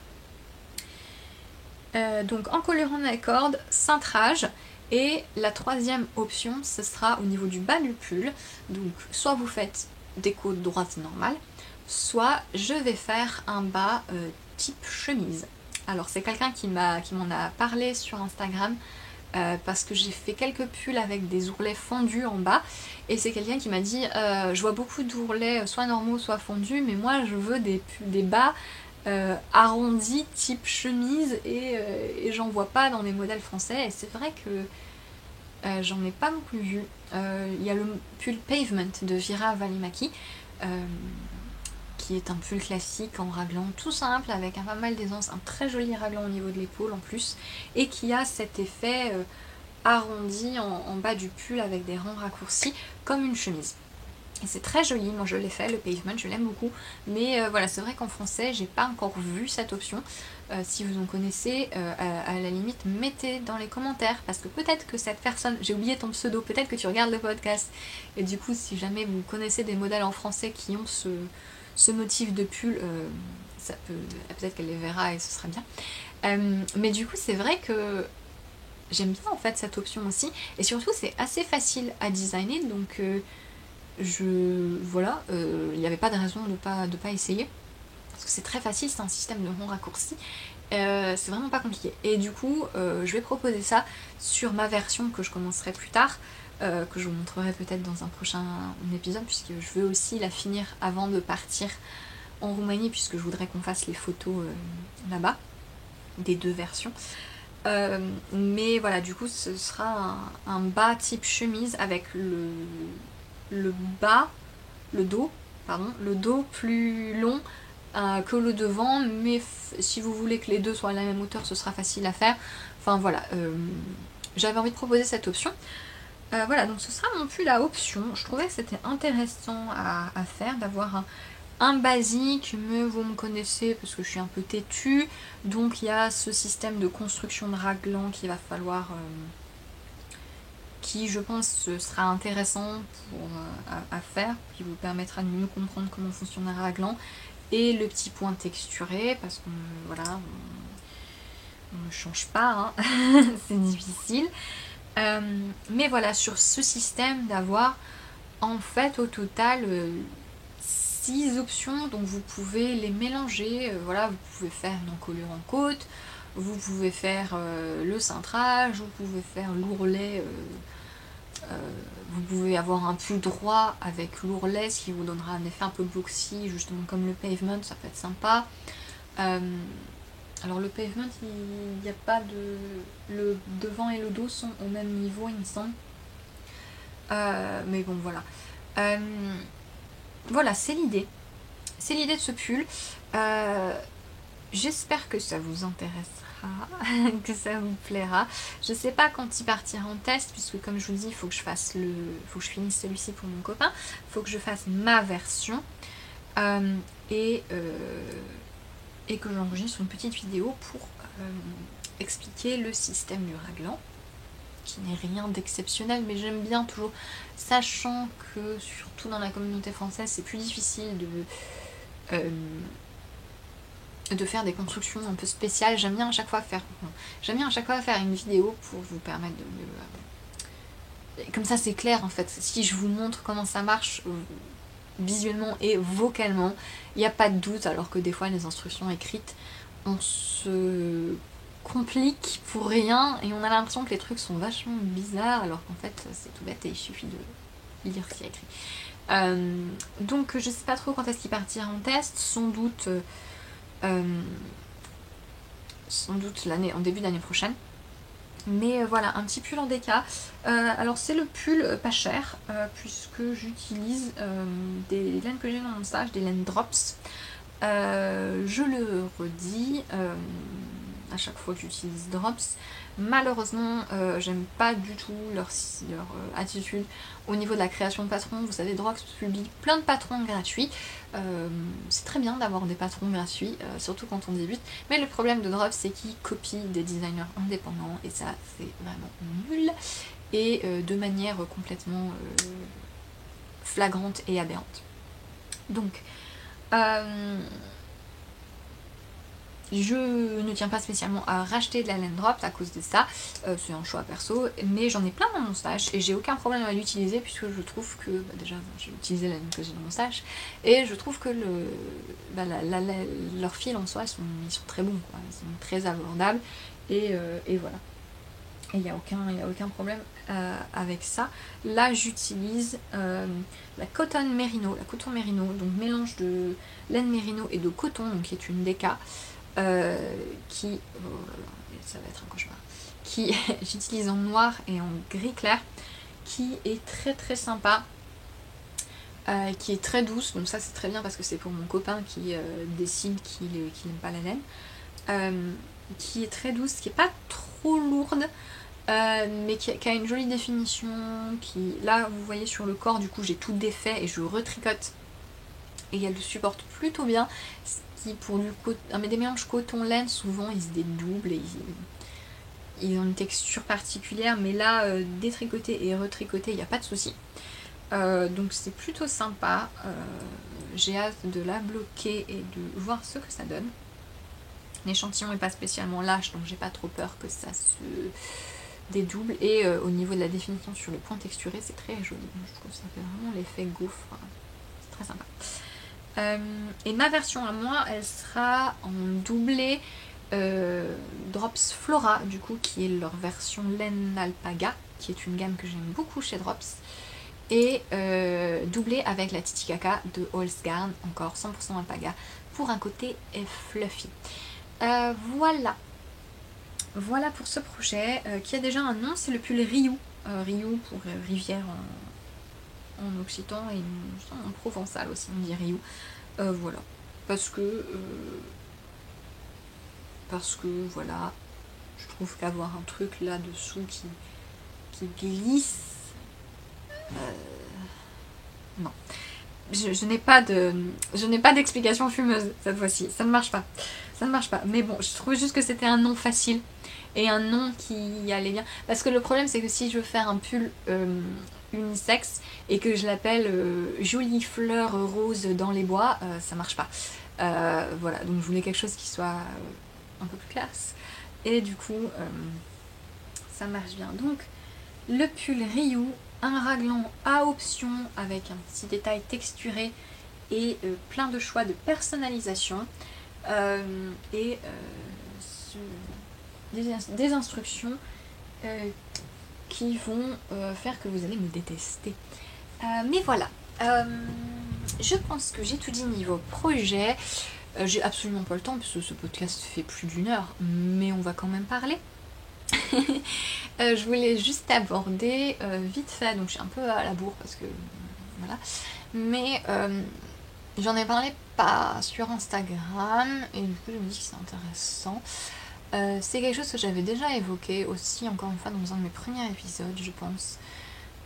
[SPEAKER 1] Donc encolure en I-cord, cintrage, et la troisième option ce sera au niveau du bas du pull. Donc soit vous faites des côtes droites normales, soit je vais faire un bas type chemise. Alors c'est quelqu'un qui m'en a parlé sur Instagram parce que j'ai fait quelques pulls avec des ourlets fendus en bas, et c'est quelqu'un qui m'a dit je vois beaucoup d'ourlets soit normaux soit fendus, mais moi je veux des bas arrondi type chemise, et j'en vois pas dans les modèles français, et c'est vrai que j'en ai pas beaucoup vu. Il y a le pull Pavement de Vira Valimaki qui est un pull classique en raglan tout simple avec un pas mal d'aisance, un très joli raglan au niveau de l'épaule en plus, et qui a cet effet arrondi en bas du pull avec des rangs raccourcis comme une chemise. Et c'est très joli, moi je l'ai fait, le Pavement, je l'aime beaucoup. Mais voilà, c'est vrai qu'en français, j'ai pas encore vu cette option. Si vous en connaissez, à la limite, mettez dans les commentaires. Parce que peut-être que cette personne, j'ai oublié ton pseudo, peut-être que tu regardes le podcast. Et du coup, si jamais vous connaissez des modèles en français qui ont ce motif de pull, peut-être qu'elle les verra et ce sera bien. Mais du coup, c'est vrai que j'aime bien en fait cette option aussi. Et surtout, c'est assez facile à designer, donc... voilà, il n'y avait pas de raison de pas essayer, parce que c'est très facile, c'est un système de rond raccourci, c'est vraiment pas compliqué. Et du coup, je vais proposer ça sur ma version que je commencerai plus tard, que je vous montrerai peut-être dans un prochain épisode, puisque je veux aussi la finir avant de partir en Roumanie, puisque je voudrais qu'on fasse les photos là-bas, des deux versions. Mais voilà, du coup, ce sera un bas type chemise avec le dos plus long que le devant, mais si vous voulez que les deux soient à la même hauteur, ce sera facile à faire. Enfin voilà, j'avais envie de proposer cette option. Voilà, donc ce sera mon pull à option. Je trouvais que c'était intéressant à faire, d'avoir un basique, mais vous me connaissez parce que je suis un peu têtue, donc il y a ce système de construction de raglan qu'il va falloir... qui je pense sera intéressant à faire, qui vous permettra de mieux comprendre comment fonctionne un raglan, et le petit point texturé, parce qu'on voilà, on ne change pas, hein. C'est difficile. Mais voilà, sur ce système d'avoir en fait au total 6 options, donc vous pouvez les mélanger, voilà, vous pouvez faire une encolure en côte, vous pouvez faire le cintrage, vous pouvez faire l'ourlet. Vous pouvez avoir un pull droit avec l'ourlet, ce qui vous donnera un effet un peu boxy, justement comme le Pavement, ça peut être sympa. Alors le pavement, il n'y a pas de... Le devant et le dos sont au même niveau, il me semble. Mais bon, voilà. Voilà, c'est l'idée. C'est l'idée de ce pull. J'espère que ça vous intéressera, que ça vous plaira. Je sais pas quand il partira en test, puisque comme je vous dis, il faut que je fasse faut que je finisse celui-ci pour mon copain. Il faut que je fasse ma version. Et que j'enregistre une petite vidéo pour expliquer le système du raglan, qui n'est rien d'exceptionnel, mais j'aime bien toujours, sachant que surtout dans la communauté française, c'est plus difficile de faire des constructions un peu spéciales. J'aime bien à chaque fois faire une vidéo pour vous permettre de mieux... Comme ça c'est clair en fait, si je vous montre comment ça marche visuellement et vocalement, il n'y a pas de doute, alors que des fois les instructions écrites, on se complique pour rien et on a l'impression que les trucs sont vachement bizarres, alors qu'en fait c'est tout bête et il suffit de lire ce qui est écrit. Donc je sais pas trop quand est-ce qu'il partira en test, sans doute en début d'année prochaine. Mais voilà, un petit pull en DK. Alors c'est le pull pas cher, puisque j'utilise des laines que j'ai dans mon stage, des laines Drops. Je le redis, à chaque fois que j'utilise Drops. Malheureusement, j'aime pas du tout leur attitude au niveau de la création de patrons. Vous savez, Drops publie plein de patrons gratuits. C'est très bien d'avoir des patrons gratuits, surtout quand on débute. Mais le problème de Drops, c'est qu'ils copient des designers indépendants et ça, c'est vraiment nul. Et de manière complètement flagrante et aberrante. Donc, je ne tiens pas spécialement à racheter de la laine Drops à cause de ça, c'est un choix perso, mais j'en ai plein dans mon stash et j'ai aucun problème à l'utiliser puisque je trouve que, déjà j'ai utilisé la laine que j'ai dans mon stash et je trouve que leurs fils en soi ils sont très bons, quoi. Ils sont très abordables et voilà. Et il n'y a aucun problème avec ça. Là j'utilise la coton merino, donc mélange de laine merino et de coton, donc qui est une DK. Qui, oh là là, ça va être un cauchemar, qui j'utilise en noir et en gris clair, qui est très très sympa, qui est très douce, donc ça c'est très bien parce que c'est pour mon copain qui décide qu'il n'aime pas la laine, qui est très douce, qui est pas trop lourde, mais qui a une jolie définition, qui, là vous voyez sur le corps, du coup j'ai tout défait et je retricote et elle le supporte plutôt bien. Qui pour des mélanges coton-laine, souvent ils se dédoublent et ils ont une texture particulière, mais là détricoté et retricoté, il n'y a pas de souci. Donc c'est plutôt sympa. J'ai hâte de la bloquer et de voir ce que ça donne. L'échantillon n'est pas spécialement lâche, donc j'ai pas trop peur que ça se dédouble. Et au niveau de la définition sur le point texturé, c'est très joli. Je trouve que ça fait vraiment l'effet gaufre. C'est très sympa. Et ma version à moi, elle sera en doublé Drops Flora, du coup, qui est leur version laine alpaga, qui est une gamme que j'aime beaucoup chez Drops, et doublé avec la Titicaca de Holzgarn, encore 100% alpaga, pour un côté fluffy. Voilà pour ce projet, qui a déjà un nom, c'est le pull Riou, Riou pour rivière en occitan et en provençal aussi, on dit Riou. Voilà, parce que voilà, je trouve qu'avoir un truc là-dessous qui glisse, non. Je n'ai pas d'explication fumeuse cette fois-ci, ça ne marche pas. Mais bon, je trouvais juste que c'était un nom facile et un nom qui allait bien. Parce que le problème, c'est que si je veux faire un pull unisexe et que je l'appelle jolie fleur rose dans les bois, ça marche pas. Voilà, donc je voulais quelque chose qui soit un peu plus classe. Et du coup, ça marche bien. Donc, le pull Riou, un raglan à option avec un petit détail texturé et plein de choix de personnalisation. Et des instructions qui vont faire que vous allez me détester. Mais voilà, je pense que j'ai tout dit niveau projet. J'ai absolument pas le temps puisque ce podcast fait plus d'1 heure, mais on va quand même parler. Je voulais juste aborder vite fait, donc je suis un peu à la bourre parce que voilà, mais j'en ai parlé pas sur Instagram et du coup je me dis que c'est intéressant. C'est quelque chose que j'avais déjà évoqué aussi, encore une fois, dans un de mes premiers épisodes, je pense.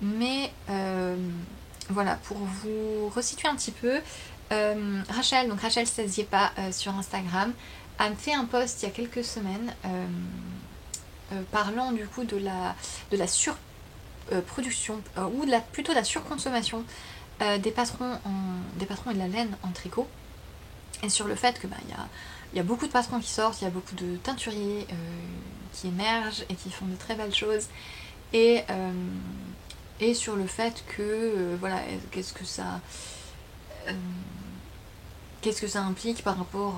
[SPEAKER 1] Mais voilà, pour vous resituer un petit peu, Rachel, donc Rachel Staziepa sur Instagram, a fait un post il y a quelques semaines parlant du coup de la surproduction, ou plutôt de la surconsommation des patrons et de la laine en tricot. Et sur le fait que il y a beaucoup de patrons qui sortent, il y a beaucoup de teinturiers qui émergent et qui font de très belles choses. Et sur le fait que, voilà, qu'est-ce que ça implique par rapport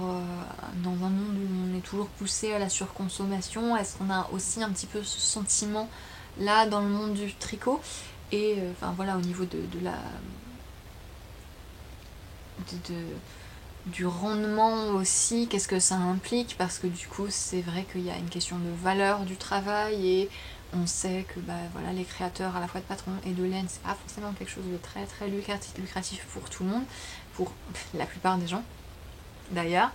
[SPEAKER 1] dans un monde où on est toujours poussé à la surconsommation. Est-ce qu'on a aussi un petit peu ce sentiment là dans le monde du tricot? Et enfin voilà, au niveau du rendement aussi, qu'est-ce que ça implique, parce que du coup c'est vrai qu'il y a une question de valeur du travail et on sait que voilà, les créateurs à la fois de patrons et de laine, c'est pas forcément quelque chose de très très lucratif pour tout le monde, pour la plupart des gens d'ailleurs.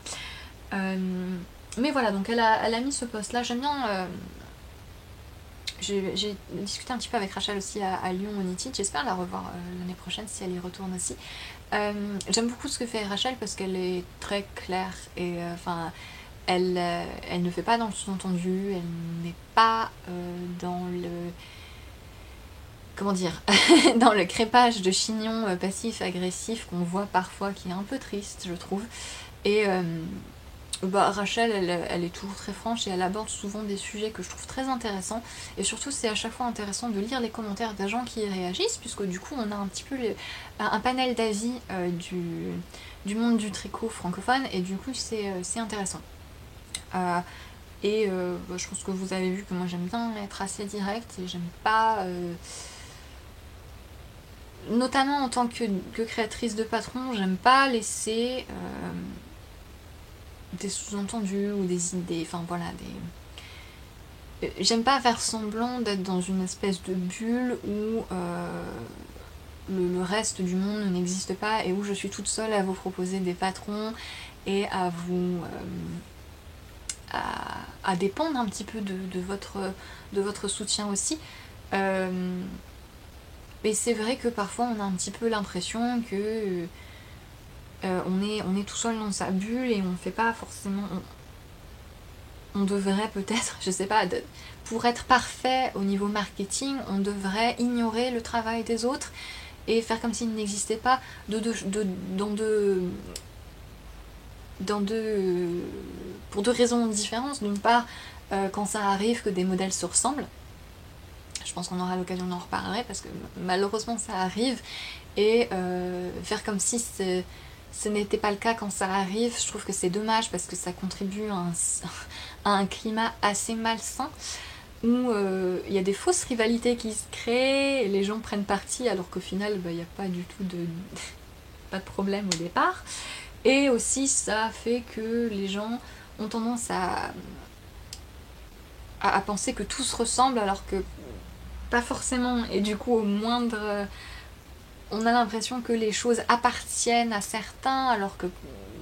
[SPEAKER 1] Mais voilà, donc elle a mis ce post là, j'aime bien. J'ai discuté un petit peu avec Rachel aussi à Lyon au Knitted, j'espère la revoir l'année prochaine si elle y retourne aussi. J'aime beaucoup ce que fait Rachel parce qu'elle est très claire et elle ne fait pas dans le sous-entendu, elle n'est pas dans le... Comment dire dans le crépage de chignon passif-agressif qu'on voit parfois, qui est un peu triste, je trouve. Et Rachel, elle est toujours très franche et elle aborde souvent des sujets que je trouve très intéressants. Et surtout, c'est à chaque fois intéressant de lire les commentaires des gens qui y réagissent, puisque du coup, on a un petit peu un panel d'avis du monde du tricot francophone, et du coup, c'est intéressant. Je pense que vous avez vu que moi, j'aime bien être assez directe et j'aime pas... notamment en tant que créatrice de patron, j'aime pas laisser... des sous-entendus ou des idées, enfin voilà, j'aime pas faire semblant d'être dans une espèce de bulle où le reste du monde n'existe pas et où je suis toute seule à vous proposer des patrons et à vous... à dépendre un petit peu de votre soutien aussi. Mais c'est vrai que parfois on a un petit peu l'impression que... on est tout seul dans sa bulle et on fait pas forcément... On devrait peut-être, je sais pas, pour être parfait au niveau marketing, on devrait ignorer le travail des autres et faire comme s'il n'existait pas pour deux raisons différentes. D'une part, quand ça arrive que des modèles se ressemblent, je pense qu'on aura l'occasion d'en reparler parce que malheureusement ça arrive, et faire comme si ce n'était pas le cas quand ça arrive, je trouve que c'est dommage parce que ça contribue à un climat assez malsain où il y a des fausses rivalités qui se créent et les gens prennent parti alors qu'au final il n'y a pas du tout pas de problème au départ. Et aussi ça fait que les gens ont tendance à penser que tout se ressemble alors que pas forcément, et du coup au moindre... on a l'impression que les choses appartiennent à certains alors que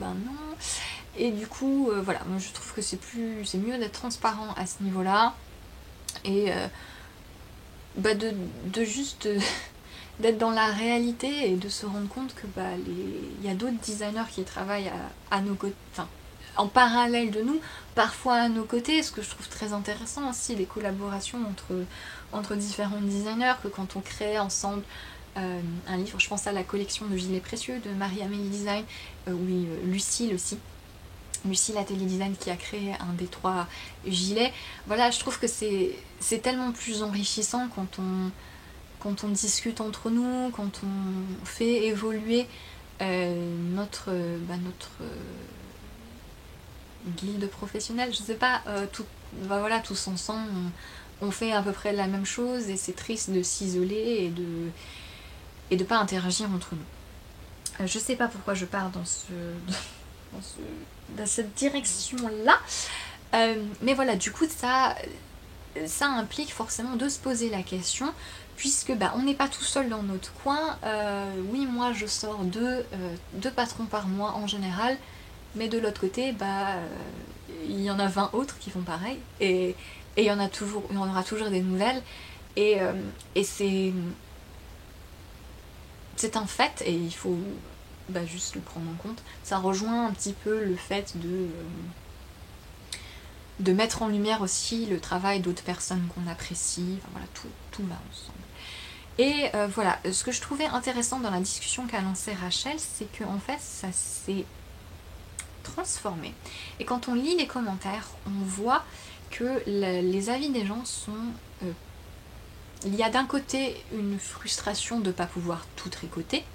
[SPEAKER 1] non. Et du coup voilà, moi je trouve que c'est mieux d'être transparent à ce niveau là et de juste d'être dans la réalité et de se rendre compte que il y a d'autres designers qui travaillent à nos côtés, enfin en parallèle de nous, parfois à nos côtés, ce que je trouve très intéressant aussi, les collaborations entre différents designers, que quand on crée ensemble un livre, je pense à la collection de gilets précieux de Marie-Amélie Design, oui, Lucille aussi, Lucille Atelier Design qui a créé un des 3 gilets. Voilà, je trouve que c'est tellement plus enrichissant quand on discute entre nous, quand on fait évoluer notre guilde professionnelle, je sais pas, tous ensemble, on fait à peu près la même chose et c'est triste de s'isoler et de pas interagir entre nous. Je sais pas pourquoi je pars dans cette direction-là. Mais voilà, du coup, ça implique forcément de se poser la question, puisque on n'est pas tout seul dans notre coin. Oui, moi je sors deux patrons par mois en général, mais de l'autre côté, il y en a 20 autres qui font pareil, et il y en aura toujours des nouvelles, et c'est un fait, et il faut juste le prendre en compte. Ça rejoint un petit peu le fait de mettre en lumière aussi le travail d'autres personnes qu'on apprécie, enfin voilà, tout va ensemble. Et voilà, ce que je trouvais intéressant dans la discussion qu'a lancée Rachel, c'est qu'en fait ça s'est transformé. Et quand on lit les commentaires, on voit que les avis des gens sont... il y a d'un côté une frustration de ne pas pouvoir tout tricoter,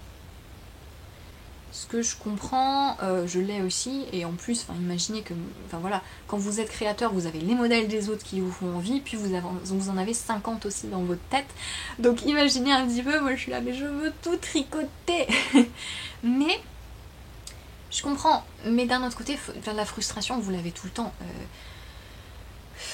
[SPEAKER 1] ce que je comprends, je l'ai aussi, et en plus, imaginez que, voilà, quand vous êtes créateur, vous avez les modèles des autres qui vous font envie, puis vous en avez 50 aussi dans votre tête, donc imaginez un petit peu, moi je suis là, mais je veux tout tricoter. Mais, je comprends, mais d'un autre côté, la frustration, vous l'avez tout le temps.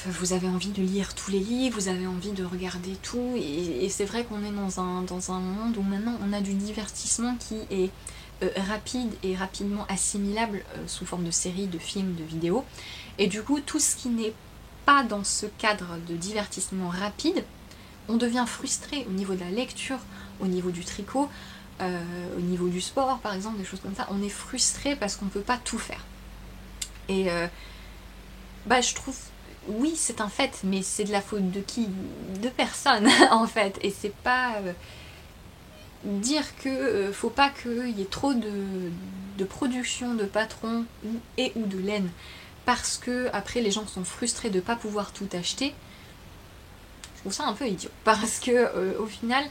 [SPEAKER 1] Vous avez envie de lire tous les livres, vous avez envie de regarder tout, et c'est vrai qu'on est dans un monde où maintenant on a du divertissement qui est rapide et rapidement assimilable sous forme de séries, de films, de vidéos, et du coup tout ce qui n'est pas dans ce cadre de divertissement rapide, on devient frustré au niveau de la lecture, au niveau du tricot, au niveau du sport par exemple, des choses comme ça, on est frustré parce qu'on ne peut pas tout faire. Et je trouve, oui c'est un fait, mais c'est de la faute de qui? De personne en fait, et c'est pas... dire que faut pas qu'il y ait trop de production de patrons ou de laine, parce que après les gens sont frustrés de pas pouvoir tout acheter. Je trouve ça un peu idiot, parce que au final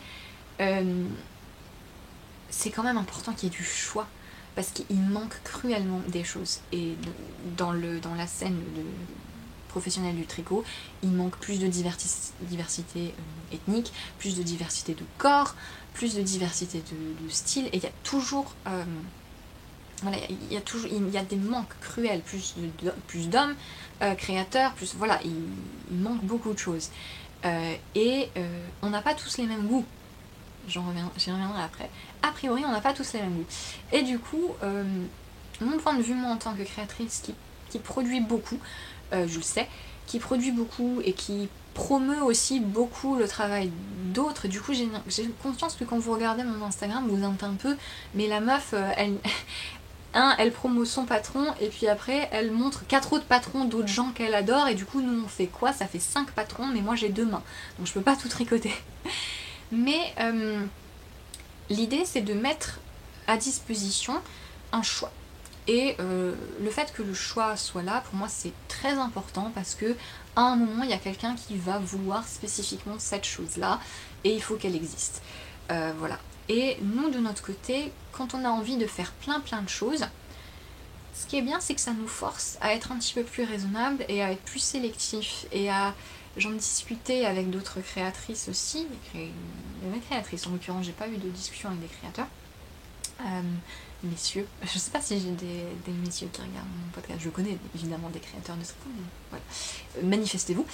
[SPEAKER 1] c'est quand même important qu'il y ait du choix, parce qu'il manque cruellement des choses, et dans la scène professionnelle du tricot, il manque plus de diversité ethnique, plus de diversité de corps, plus de diversité de style, et il y a toujours voilà, il y a des manques cruels, plus d'hommes créateurs, plus voilà, il manque beaucoup de choses, et on n'a pas tous les mêmes goûts. J'y reviendrai après. A priori, on n'a pas tous les mêmes goûts. Et du coup, mon point de vue, moi en tant que créatrice qui produit beaucoup, je le sais, qui produit beaucoup et qui promeut aussi beaucoup le travail d'autres. Du coup, j'ai conscience que quand vous regardez mon Instagram, vous êtes un peu, mais la meuf, elle promeut son patron, et puis après, elle montre 4 autres patrons d'autres gens qu'elle adore, et du coup, nous, on fait quoi? Ça fait 5 patrons, mais moi, j'ai 2 mains, donc je peux pas tout tricoter. Mais l'idée, c'est de mettre à disposition un choix. Et le fait que le choix soit là, pour moi, c'est très important, parce que à un moment, il y a quelqu'un qui va vouloir spécifiquement cette chose-là, et il faut qu'elle existe. Voilà. Et nous, de notre côté, quand on a envie de faire plein de choses, ce qui est bien, c'est que ça nous force à être un petit peu plus raisonnable et à être plus sélectif, et à... J'en discutais avec d'autres créatrices aussi, des créatrices, en l'occurrence j'ai pas eu de discussion avec des créateurs, messieurs, je sais pas si j'ai des messieurs qui regardent mon podcast, je connais évidemment des créateurs de tricot, voilà. Manifestez-vous.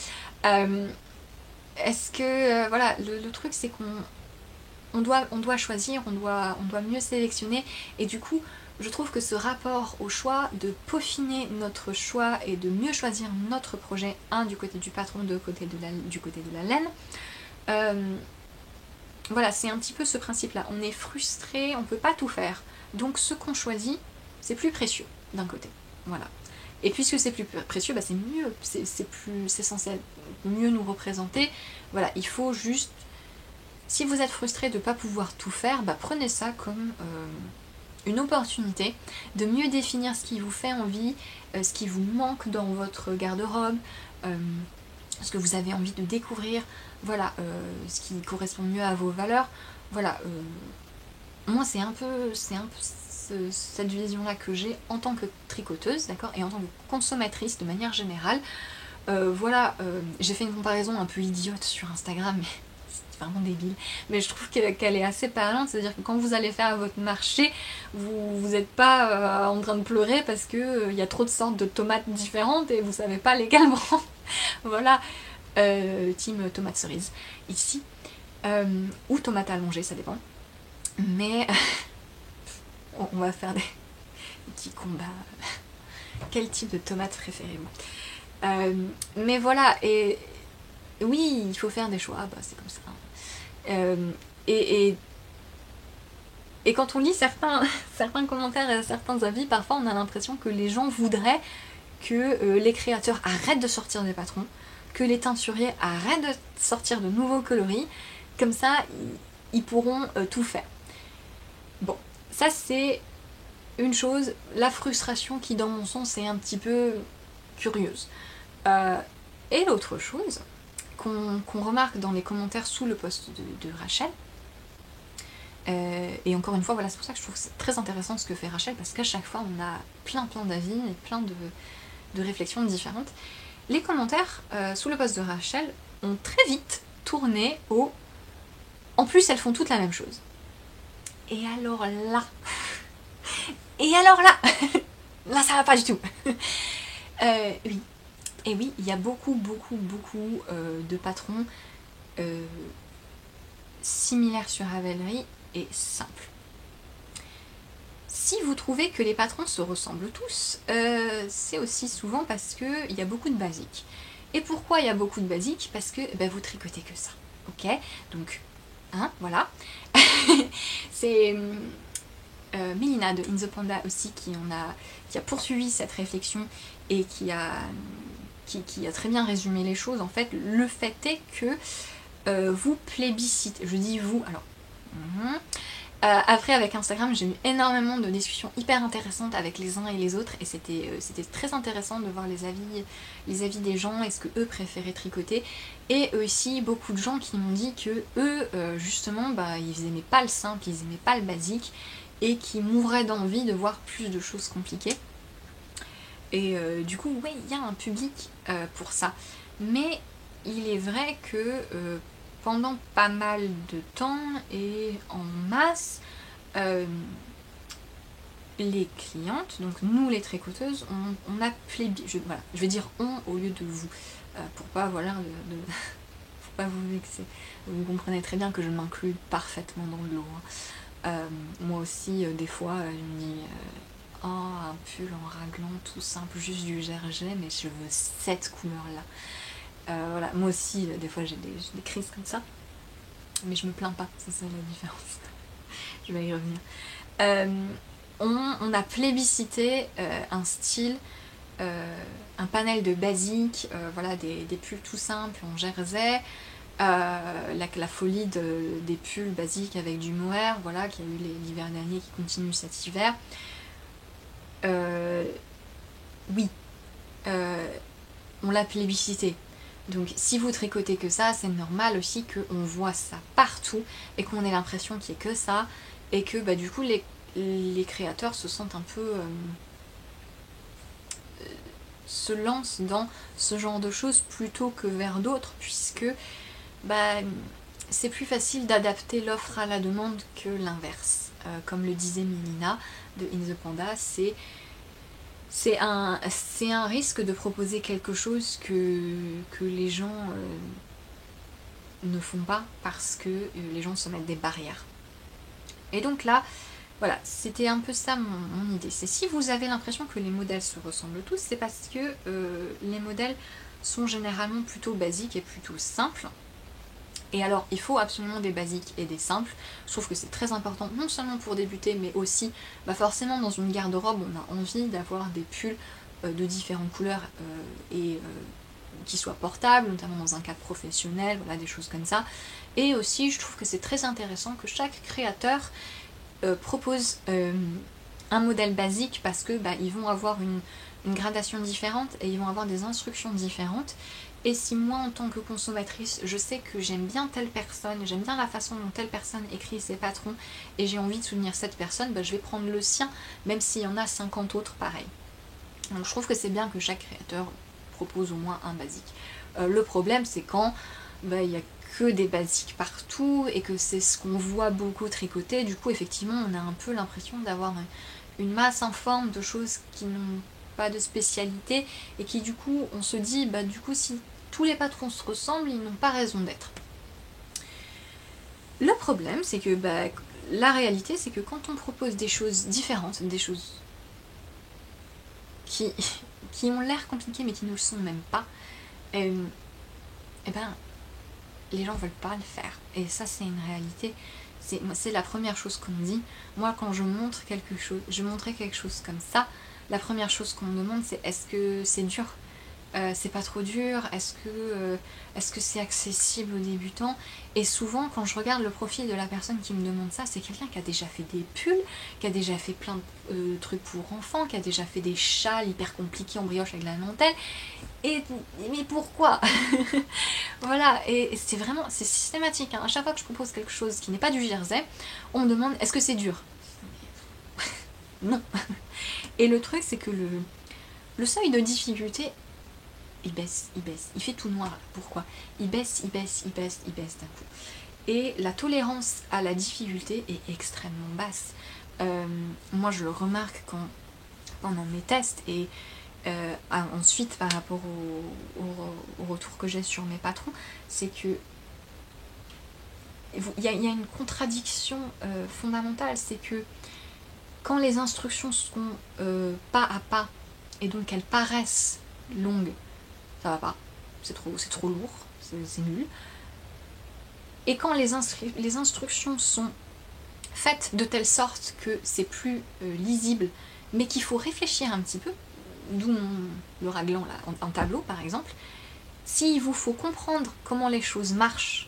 [SPEAKER 1] Est-ce que, voilà, le truc c'est qu'on doit choisir, on doit mieux sélectionner, et du coup je trouve que ce rapport au choix, de peaufiner notre choix et de mieux choisir notre projet, du côté du patron, du côté de la laine, voilà, c'est un petit peu ce principe-là. On est frustré, on peut pas tout faire. Donc ce qu'on choisit, c'est plus précieux d'un côté. Voilà. Et puisque c'est plus précieux, c'est mieux, c'est censé mieux nous représenter. Voilà, il faut juste... Si vous êtes frustré de ne pas pouvoir tout faire, prenez ça comme... une opportunité de mieux définir ce qui vous fait envie, ce qui vous manque dans votre garde-robe, ce que vous avez envie de découvrir, voilà, ce qui correspond mieux à vos valeurs. Voilà, moi c'est un peu cette vision-là que j'ai en tant que tricoteuse, d'accord, et en tant que consommatrice de manière générale. Voilà, j'ai fait une comparaison un peu idiote sur Instagram, mais c'est vraiment débile, mais je trouve qu'elle est assez parlante, c'est-à-dire que quand vous allez faire votre marché, vous n'êtes pas en train de pleurer parce que il y a trop de sortes de tomates différentes et vous savez pas lesquelles prendre. Voilà, team tomate cerise ici, ou tomate allongée, ça dépend. Mais on va faire des petits combats. Quel type de tomate préférez-vous? Mais voilà, et oui, il faut faire des choix, bah, c'est comme ça. Et quand on lit certains commentaires et certains avis, parfois on a l'impression que les gens voudraient que les créateurs arrêtent de sortir des patrons, que les teinturiers arrêtent de sortir de nouveaux coloris, comme ça ils pourront tout faire. Bon, ça c'est une chose, la frustration qui dans mon sens est un petit peu curieuse. Et l'autre chose qu'on remarque dans les commentaires sous le post de Rachel, et encore une fois, voilà, c'est pour ça que je trouve que c'est très intéressant ce que fait Rachel, parce qu'à chaque fois on a plein d'avis et plein de réflexions différentes. Les commentaires sous le post de Rachel ont très vite tourné au « en plus elles font toutes la même chose ». Et alors là là ça va pas du tout. Oui, et oui, il y a beaucoup de patrons similaires sur Ravelry et simples. Si vous trouvez que les patrons se ressemblent tous, c'est aussi souvent parce qu'il y a beaucoup de basiques. Et pourquoi il y a beaucoup de basiques? Parce que vous tricotez que ça. Ok? Donc, hein, voilà. C'est Mélina de In The Panda aussi qui a poursuivi cette réflexion et qui a très bien résumé les choses. En fait, le fait est que vous plébiscitez, je dis vous, alors... après avec Instagram j'ai eu énormément de discussions hyper intéressantes avec les uns et les autres et c'était très intéressant de voir les avis des gens, est-ce que eux préféraient tricoter, et aussi beaucoup de gens qui m'ont dit que eux justement ils aimaient pas le simple, ils aimaient pas le basique et qui mourraient d'envie de voir plus de choses compliquées. Et du coup oui, il y a un public pour ça, mais il est vrai que pendant pas mal de temps et en masse, les clientes, donc nous les tricoteuses, on a plébiscité, voilà, je vais dire on au lieu de vous, pour pas voilà, faut pas vous vexer. Vous comprenez très bien que je m'inclus parfaitement dans le lot. Moi aussi, des fois, je me dis oh, un pull en raglan tout simple, juste du jersey, mais je veux cette couleur-là. Voilà, moi aussi, des fois j'ai des crises comme ça, mais je me plains pas, c'est ça la différence. Je vais y revenir. On a plébiscité un style, un panel de basiques, voilà, des pulls tout simples en jersey, la folie des pulls basiques avec du mohair, voilà, qu'il y a eu l'hiver dernier qui continue cet hiver. Oui, on l'a plébiscité. Donc si vous tricotez que ça, c'est normal aussi qu'on voit ça partout et qu'on ait l'impression qu'il n'y ait que ça et que du coup les créateurs se sentent un peu... se lancent dans ce genre de choses plutôt que vers d'autres, puisque c'est plus facile d'adapter l'offre à la demande que l'inverse. Comme le disait Mélina de In The Panda, c'est un risque de proposer quelque chose que les gens ne font pas parce que les gens se mettent des barrières. Et donc là, voilà, c'était un peu ça mon idée. C'est si vous avez l'impression que les modèles se ressemblent tous, c'est parce que les modèles sont généralement plutôt basiques et plutôt simples. Et alors, il faut absolument des basiques et des simples. Je trouve que c'est très important, non seulement pour débuter, mais aussi, forcément, dans une garde-robe, on a envie d'avoir des pulls de différentes couleurs et qui soient portables, notamment dans un cadre professionnel, voilà, des choses comme ça. Et aussi, je trouve que c'est très intéressant que chaque créateur propose un modèle basique parce que ils vont avoir une gradation différente et ils vont avoir des instructions différentes. Et si moi, en tant que consommatrice, je sais que j'aime bien telle personne, j'aime bien la façon dont telle personne écrit ses patrons, et j'ai envie de soutenir cette personne, je vais prendre le sien, même s'il y en a 50 autres pareils. Donc je trouve que c'est bien que chaque créateur propose au moins un basique. Le problème, c'est quand il n'y a que des basiques partout et que c'est ce qu'on voit beaucoup tricoter. Du coup, effectivement, on a un peu l'impression d'avoir une masse informe de choses qui n'ont pas de spécialité et qui, du coup, on se dit, bah du coup, si tous les patrons se ressemblent, ils n'ont pas raison d'être. Le problème, c'est que la réalité, c'est que quand on propose des choses différentes, des choses qui ont l'air compliquées mais qui ne le sont même pas, et ben les gens veulent pas le faire. Et ça, c'est une réalité. C'est la première chose qu'on me dit. Moi, quand je montre quelque chose, je montrais quelque chose comme ça, la première chose qu'on me demande, c'est est-ce que c'est dur ? C'est pas trop dur, est-ce que c'est accessible aux débutants? Et souvent quand je regarde le profil de la personne qui me demande ça, c'est quelqu'un qui a déjà fait des pulls, qui a déjà fait plein de trucs pour enfants, qui a déjà fait des châles hyper compliqués en brioche avec la dentelle, mais pourquoi? Voilà, et c'est systématique, hein. À chaque fois que je propose quelque chose qui n'est pas du jersey, on me demande est-ce que c'est dur? Non. Et le truc, c'est que le seuil de difficulté, il baisse, il fait tout noir. Pourquoi? Il baisse d'un coup. Et la tolérance à la difficulté est extrêmement basse. Moi, je le remarque pendant mes tests et ensuite par rapport au retour que j'ai sur mes patrons, c'est que il y a une contradiction fondamentale, c'est que quand les instructions sont pas à pas et donc elles paraissent longues, ça va pas, c'est trop lourd, c'est nul. Et quand les instructions sont faites de telle sorte que c'est plus lisible, mais qu'il faut réfléchir un petit peu, d'où le raglan là, en tableau par exemple, s'il vous faut comprendre comment les choses marchent,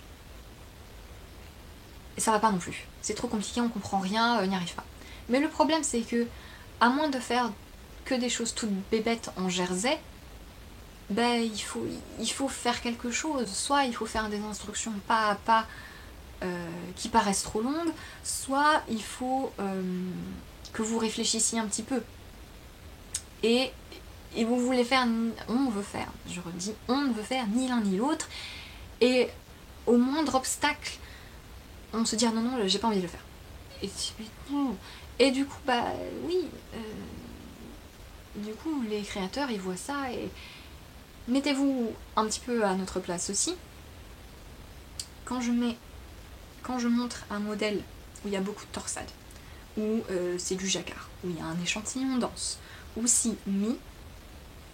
[SPEAKER 1] ça va pas non plus. C'est trop compliqué, on comprend rien, on n'y arrive pas. Mais le problème, c'est que, à moins de faire que des choses toutes bébêtes en jersey, il faut faire quelque chose. Soit il faut faire des instructions pas à pas qui paraissent trop longues, soit il faut que vous réfléchissiez un petit peu. Et vous voulez faire, on veut faire, je redis, on ne veut faire ni l'un ni l'autre. Et au moindre obstacle, on se dit ah non, j'ai pas envie de le faire. Et du coup, oui, du coup, les créateurs, ils voient ça et mettez-vous un petit peu à notre place aussi. Quand je montre un modèle où il y a beaucoup de torsade, où c'est du jacquard, où il y a un échantillon dense, ou si mi,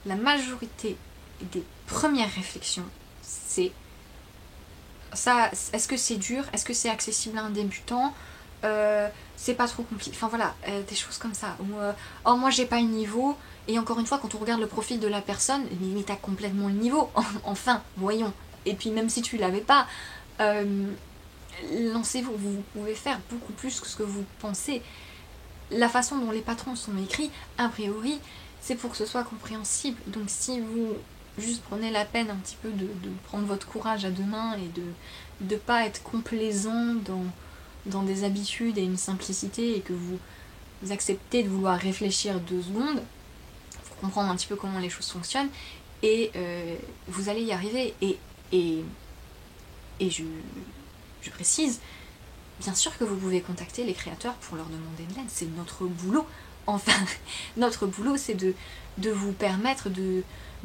[SPEAKER 1] la majorité des premières réflexions, c'est ça, est-ce que c'est dur, est-ce que c'est accessible à un débutant, c'est pas trop compliqué, enfin voilà, des choses comme ça, où oh moi j'ai pas le niveau, et encore une fois quand on regarde le profil de la personne, mais t'as complètement le niveau, enfin, voyons, et puis même si tu l'avais pas, lancez-vous, vous pouvez faire beaucoup plus que ce que vous pensez. La façon dont les patrons sont écrits, a priori, c'est pour que ce soit compréhensible, donc si vous juste prenez la peine un petit peu de prendre votre courage à deux mains et de pas être complaisant dans des habitudes et une simplicité et que vous acceptez de vouloir réfléchir 2 secondes pour comprendre un petit peu comment les choses fonctionnent et vous allez y arriver et je précise, bien sûr que vous pouvez contacter les créateurs pour leur demander de l'aide, c'est notre boulot. Enfin, notre boulot c'est de vous permettre de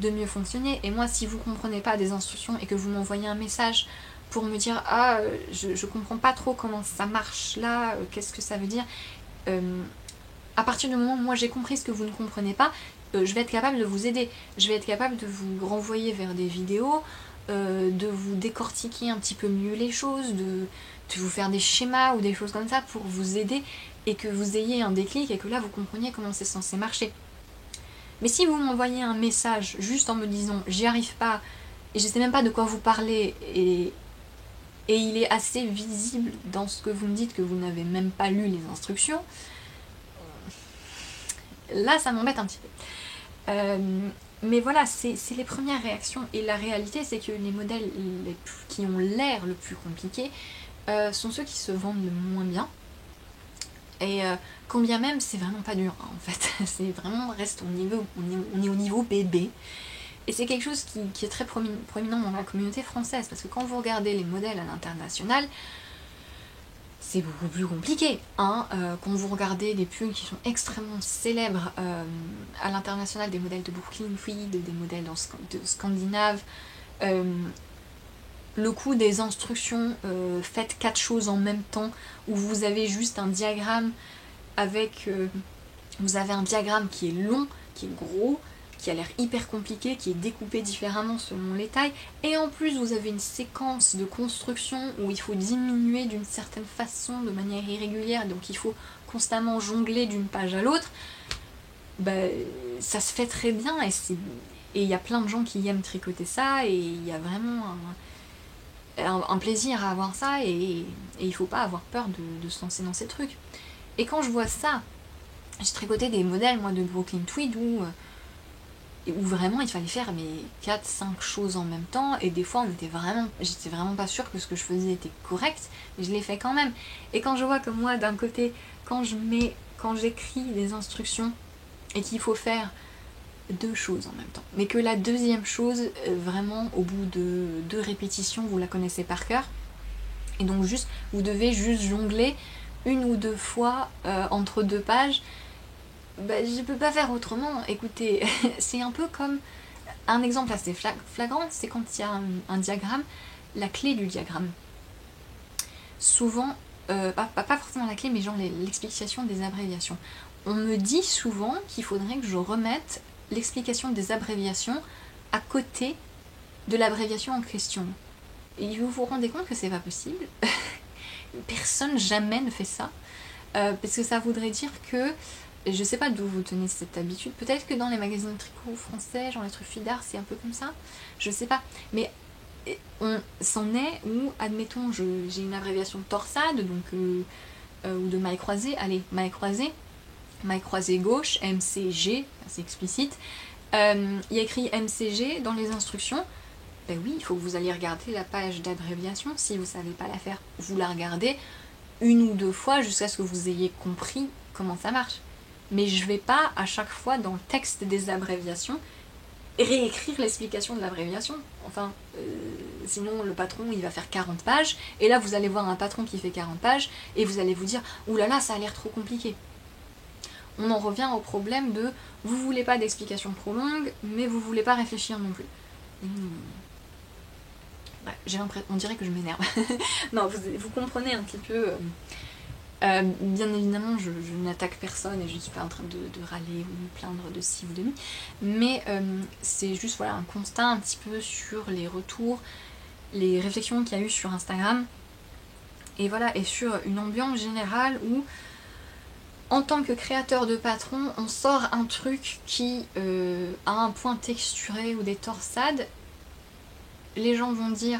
[SPEAKER 1] mieux fonctionner. Et moi, si vous comprenez pas des instructions et que vous m'envoyez un message pour me dire ah je comprends pas trop comment ça marche là, qu'est-ce que ça veut dire, à partir du moment où moi j'ai compris ce que vous ne comprenez pas, je vais être capable de vous aider, je vais être capable de vous renvoyer vers des vidéos, de vous décortiquer un petit peu mieux les choses, de vous faire des schémas ou des choses comme ça pour vous aider et que vous ayez un déclic et que là vous compreniez comment c'est censé marcher. Mais si vous m'envoyez un message juste en me disant j'y arrive pas et je sais même pas de quoi vous parlez et il est assez visible dans ce que vous me dites que vous n'avez même pas lu les instructions, là ça m'embête un petit peu. Mais voilà, c'est les premières réactions et la réalité c'est que les modèles qui ont l'air le plus compliqués sont ceux qui se vendent le moins bien. Et quand bien même c'est vraiment pas dur hein, en fait, c'est vraiment reste on est au niveau bébé Et c'est quelque chose qui est très prominent dans la communauté française, parce que quand vous regardez les modèles à l'international, c'est beaucoup plus compliqué. Hein. Quand vous regardez des pulls qui sont extrêmement célèbres à l'international, des modèles de Brooklyn Tweed, des modèles de Scandinave, le coup des instructions faites 4 choses en même temps, où vous avez juste un diagramme avec... vous avez un diagramme qui est long, qui est gros, qui a l'air hyper compliqué, qui est découpé différemment selon les tailles, et en plus vous avez une séquence de construction où il faut diminuer d'une certaine façon, de manière irrégulière, donc il faut constamment jongler d'une page à l'autre, bah, ça se fait très bien, et il y a plein de gens qui aiment tricoter ça, et il y a vraiment un plaisir à avoir ça, et il faut pas avoir peur de se lancer dans ces trucs. Et quand je vois ça, j'ai tricoté des modèles moi de Brooklyn Tweed où vraiment il fallait faire mes 4-5 choses en même temps, et des fois j'étais vraiment pas sûre que ce que je faisais était correct, mais je l'ai fait quand même. Et quand je vois que moi d'un côté, quand j'écris des instructions et qu'il faut faire 2 choses en même temps, mais que la deuxième chose, vraiment au bout de 2 répétitions, vous la connaissez par cœur, et donc vous devez juste jongler 1 ou 2 fois entre 2 pages, bah, je peux pas faire autrement. Écoutez, c'est un peu comme un exemple assez flagrant, c'est quand il y a un diagramme, la clé du diagramme. Souvent, pas forcément la clé, mais genre l'explication des abréviations. On me dit souvent qu'il faudrait que je remette l'explication des abréviations à côté de l'abréviation en question. Et vous vous rendez compte que c'est pas possible? Personne jamais ne fait ça. Parce que ça voudrait dire que, je sais pas d'où vous tenez cette habitude, peut-être que dans les magazines de tricot français, genre les trucs Fidar, c'est un peu comme ça, je sais pas, mais on s'en est où, admettons, j'ai une abréviation de torsade, donc, ou de maille croisée, allez, maille croisée gauche, MCG, c'est explicite, il y a écrit MCG dans les instructions. Ben oui, il faut que vous alliez regarder la page d'abréviation, si vous savez pas la faire, vous la regardez 1 ou 2 fois jusqu'à ce que vous ayez compris comment ça marche. Mais je vais pas à chaque fois dans le texte des abréviations réécrire l'explication de l'abréviation. Enfin, sinon le patron il va faire 40 pages, et là vous allez voir un patron qui fait 40 pages, et vous allez vous dire « oulala, ça a l'air trop compliqué ». On en revient au problème de « vous voulez pas d'explication trop longue, mais vous voulez pas réfléchir non plus ». Ouais, on dirait que je m'énerve. Non, vous comprenez un petit peu... bien évidemment, je n'attaque personne et je ne suis pas en train de râler ou me plaindre de ci ou de mi, mais c'est juste voilà, un constat un petit peu sur les retours, les réflexions qu'il y a eu sur Instagram, et voilà, et sur une ambiance générale où, en tant que créateur de patron, on sort un truc qui a un point texturé ou des torsades, les gens vont dire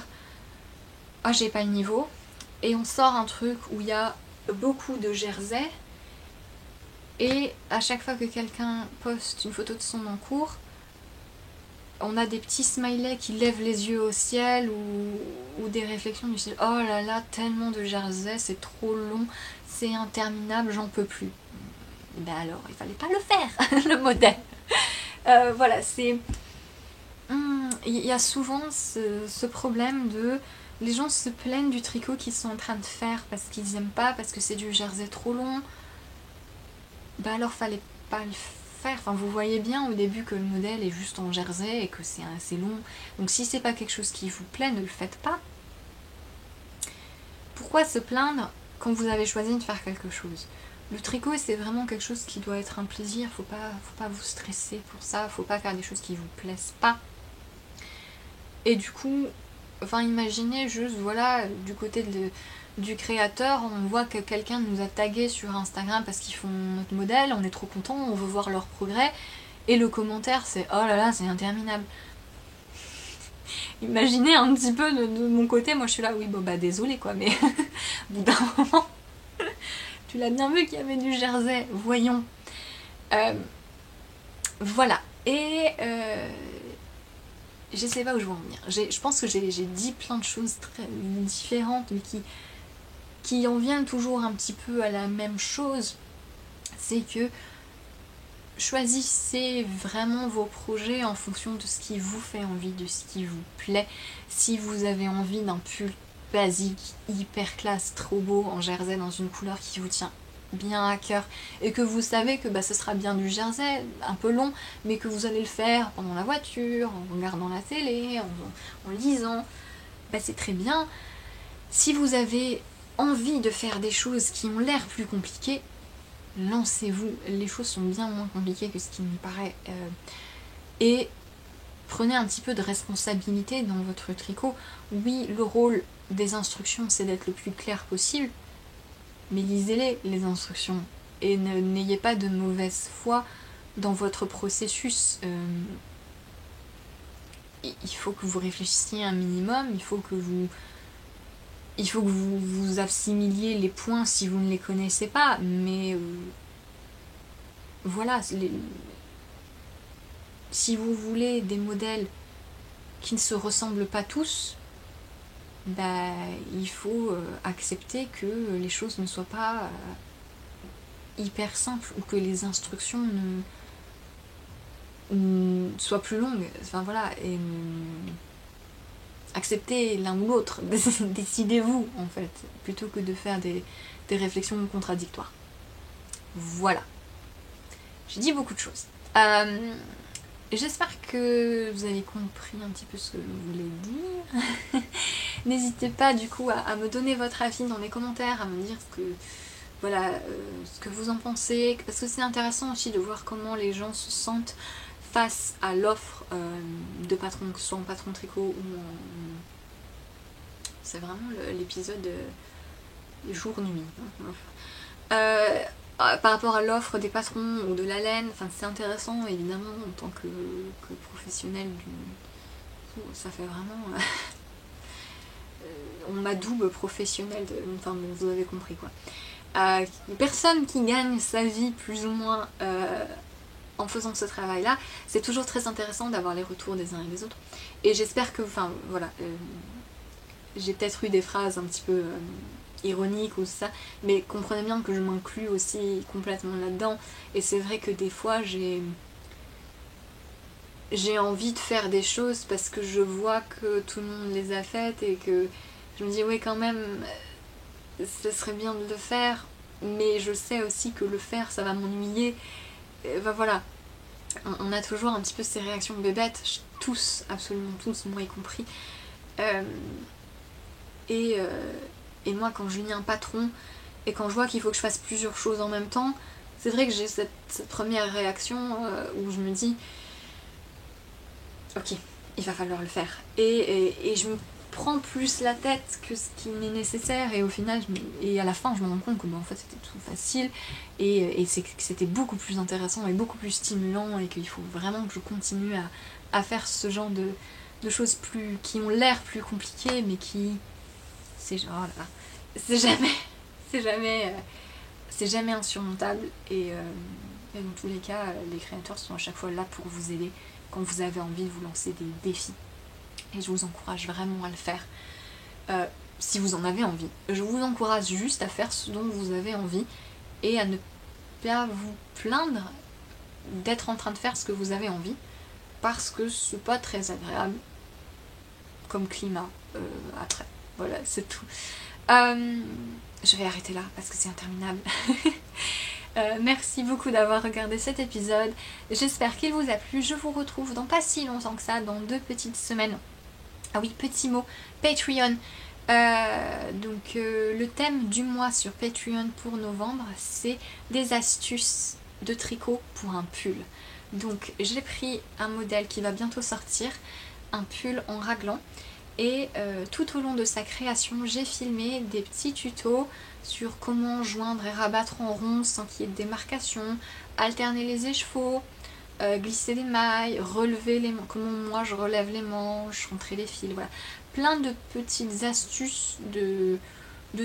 [SPEAKER 1] « ah, j'ai pas le niveau », et on sort un truc où il y a beaucoup de jersey, et à chaque fois que quelqu'un poste une photo de son encours, on a des petits smileys qui lèvent les yeux au ciel, ou des réflexions du style « oh là là, tellement de jersey, c'est trop long, c'est interminable, j'en peux plus ». Ben alors, il fallait pas le faire, le modèle. Voilà, c'est... Il y a souvent ce problème de... Les gens se plaignent du tricot qu'ils sont en train de faire parce qu'ils aiment pas, parce que c'est du jersey trop long. Bah alors fallait pas le faire. Enfin, vous voyez bien au début que le modèle est juste en jersey et que c'est assez long. Donc si c'est pas quelque chose qui vous plaît, ne le faites pas. Pourquoi se plaindre quand vous avez choisi de faire quelque chose? Le tricot, c'est vraiment quelque chose qui doit être un plaisir. Faut pas vous stresser pour ça. Faut pas faire des choses qui vous plaisent pas. Et du coup... Enfin, imaginez juste, voilà, du côté du créateur, on voit que quelqu'un nous a tagué sur Instagram parce qu'ils font notre modèle, on est trop content, on veut voir leur progrès, et le commentaire c'est « oh là là, c'est interminable ». Imaginez un petit peu de mon côté, moi je suis là, oui, bon bah désolé quoi, mais au bout d'un moment, tu l'as bien vu qu'il y avait du jersey, voyons. Voilà, et... je sais pas où je veux en venir. Je pense que j'ai dit plein de choses très différentes, mais qui en viennent toujours un petit peu à la même chose. C'est que choisissez vraiment vos projets en fonction de ce qui vous fait envie, de ce qui vous plaît. Si vous avez envie d'un pull basique, hyper classe, trop beau, en jersey dans une couleur qui vous tient bien à cœur et que vous savez que ce sera bien du jersey, un peu long, mais que vous allez le faire pendant la voiture, en regardant la télé, en lisant, c'est très bien. Si vous avez envie de faire des choses qui ont l'air plus compliquées, lancez-vous, les choses sont bien moins compliquées que ce qui me paraît. Et prenez un petit peu de responsabilité dans votre tricot. Oui, le rôle des instructions, c'est d'être le plus clair possible, mais lisez-les, les instructions, et n'ayez pas de mauvaise foi dans votre processus. Il faut que vous réfléchissiez un minimum, il faut que vous assimiliez les points si vous ne les connaissez pas, mais voilà, si vous voulez des modèles qui ne se ressemblent pas tous, il faut accepter que les choses ne soient pas hyper simples ou que les instructions soient plus longues. Enfin voilà, et acceptez l'un ou l'autre, décidez-vous en fait, plutôt que de faire des réflexions contradictoires. Voilà. J'ai dit beaucoup de choses. J'espère que vous avez compris un petit peu ce que je voulais dire. N'hésitez pas du coup à me donner votre avis dans les commentaires, à me dire ce que vous en pensez, parce que c'est intéressant aussi de voir comment les gens se sentent face à l'offre de patron, que ce soit en patron tricot ou en... C'est vraiment l'épisode jour-nuit. Par rapport à l'offre des patrons ou de la laine, c'est intéressant évidemment en tant que professionnel du... Ça fait vraiment... on m'adoube professionnel, vous avez compris quoi. Personne qui gagne sa vie plus ou moins en faisant ce travail là, c'est toujours très intéressant d'avoir les retours des uns et des autres. Et j'espère que, j'ai peut-être eu des phrases un petit peu ironiques ou ça, mais comprenez bien que je m'inclus aussi complètement là-dedans. Et c'est vrai que des fois j'ai envie de faire des choses parce que je vois que tout le monde les a faites et que je me dis oui quand même ce serait bien de le faire, mais je sais aussi que le faire ça va m'ennuyer. Voilà, on a toujours un petit peu ces réactions bébêtes, tous, absolument tous, moi y compris. Et moi quand je lis un patron et quand je vois qu'il faut que je fasse plusieurs choses en même temps, c'est vrai que j'ai cette première réaction où je me dis ok, il va falloir le faire. Et je me prends plus la tête que ce qui m'est nécessaire, et au final, à la fin, je me rends compte que en fait c'était tout facile, et que c'était beaucoup plus intéressant et beaucoup plus stimulant, et qu'il faut vraiment que je continue à faire ce genre de choses qui ont l'air plus compliquées, mais qui... c'est jamais insurmontable, et dans tous les cas, les créateurs sont à chaque fois là pour vous aider quand vous avez envie de vous lancer des défis. Et je vous encourage vraiment à le faire si vous en avez envie. Je vous encourage juste à faire ce dont vous avez envie et à ne pas vous plaindre d'être en train de faire ce que vous avez envie, parce que c'est pas très agréable comme climat après. Voilà, c'est tout. Je vais arrêter là parce que c'est interminable. Merci beaucoup d'avoir regardé cet épisode. J'espère qu'il vous a plu. Je vous retrouve dans pas si longtemps que ça, dans 2 petites semaines. Ah oui, petit mot, Patreon. Le thème du mois sur Patreon pour novembre, c'est des astuces de tricot pour un pull. Donc j'ai pris un modèle qui va bientôt sortir, un pull en raglan. Et tout au long de sa création, j'ai filmé des petits tutos sur comment joindre et rabattre en rond sans qu'il y ait de démarcation, alterner les échevaux, glisser des mailles, relever les manches, comment moi je relève les manches, rentrer les fils, voilà. Plein de petites astuces de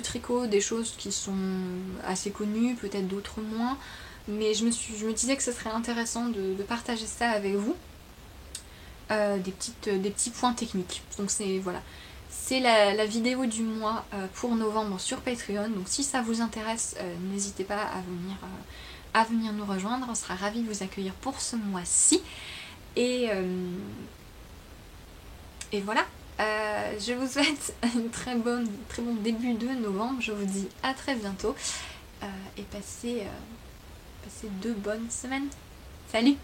[SPEAKER 1] tricot, des choses qui sont assez connues, peut-être d'autres moins, mais je me disais que ce serait intéressant de partager ça avec vous. Des petits points techniques. Donc c'est la vidéo du mois pour novembre sur Patreon. Donc si ça vous intéresse, n'hésitez pas à venir à venir nous rejoindre. On sera ravis de vous accueillir pour ce mois-ci. Et voilà. Je vous souhaite un très bon début de novembre. Je vous dis à très bientôt. Et passez 2 bonnes semaines. Salut!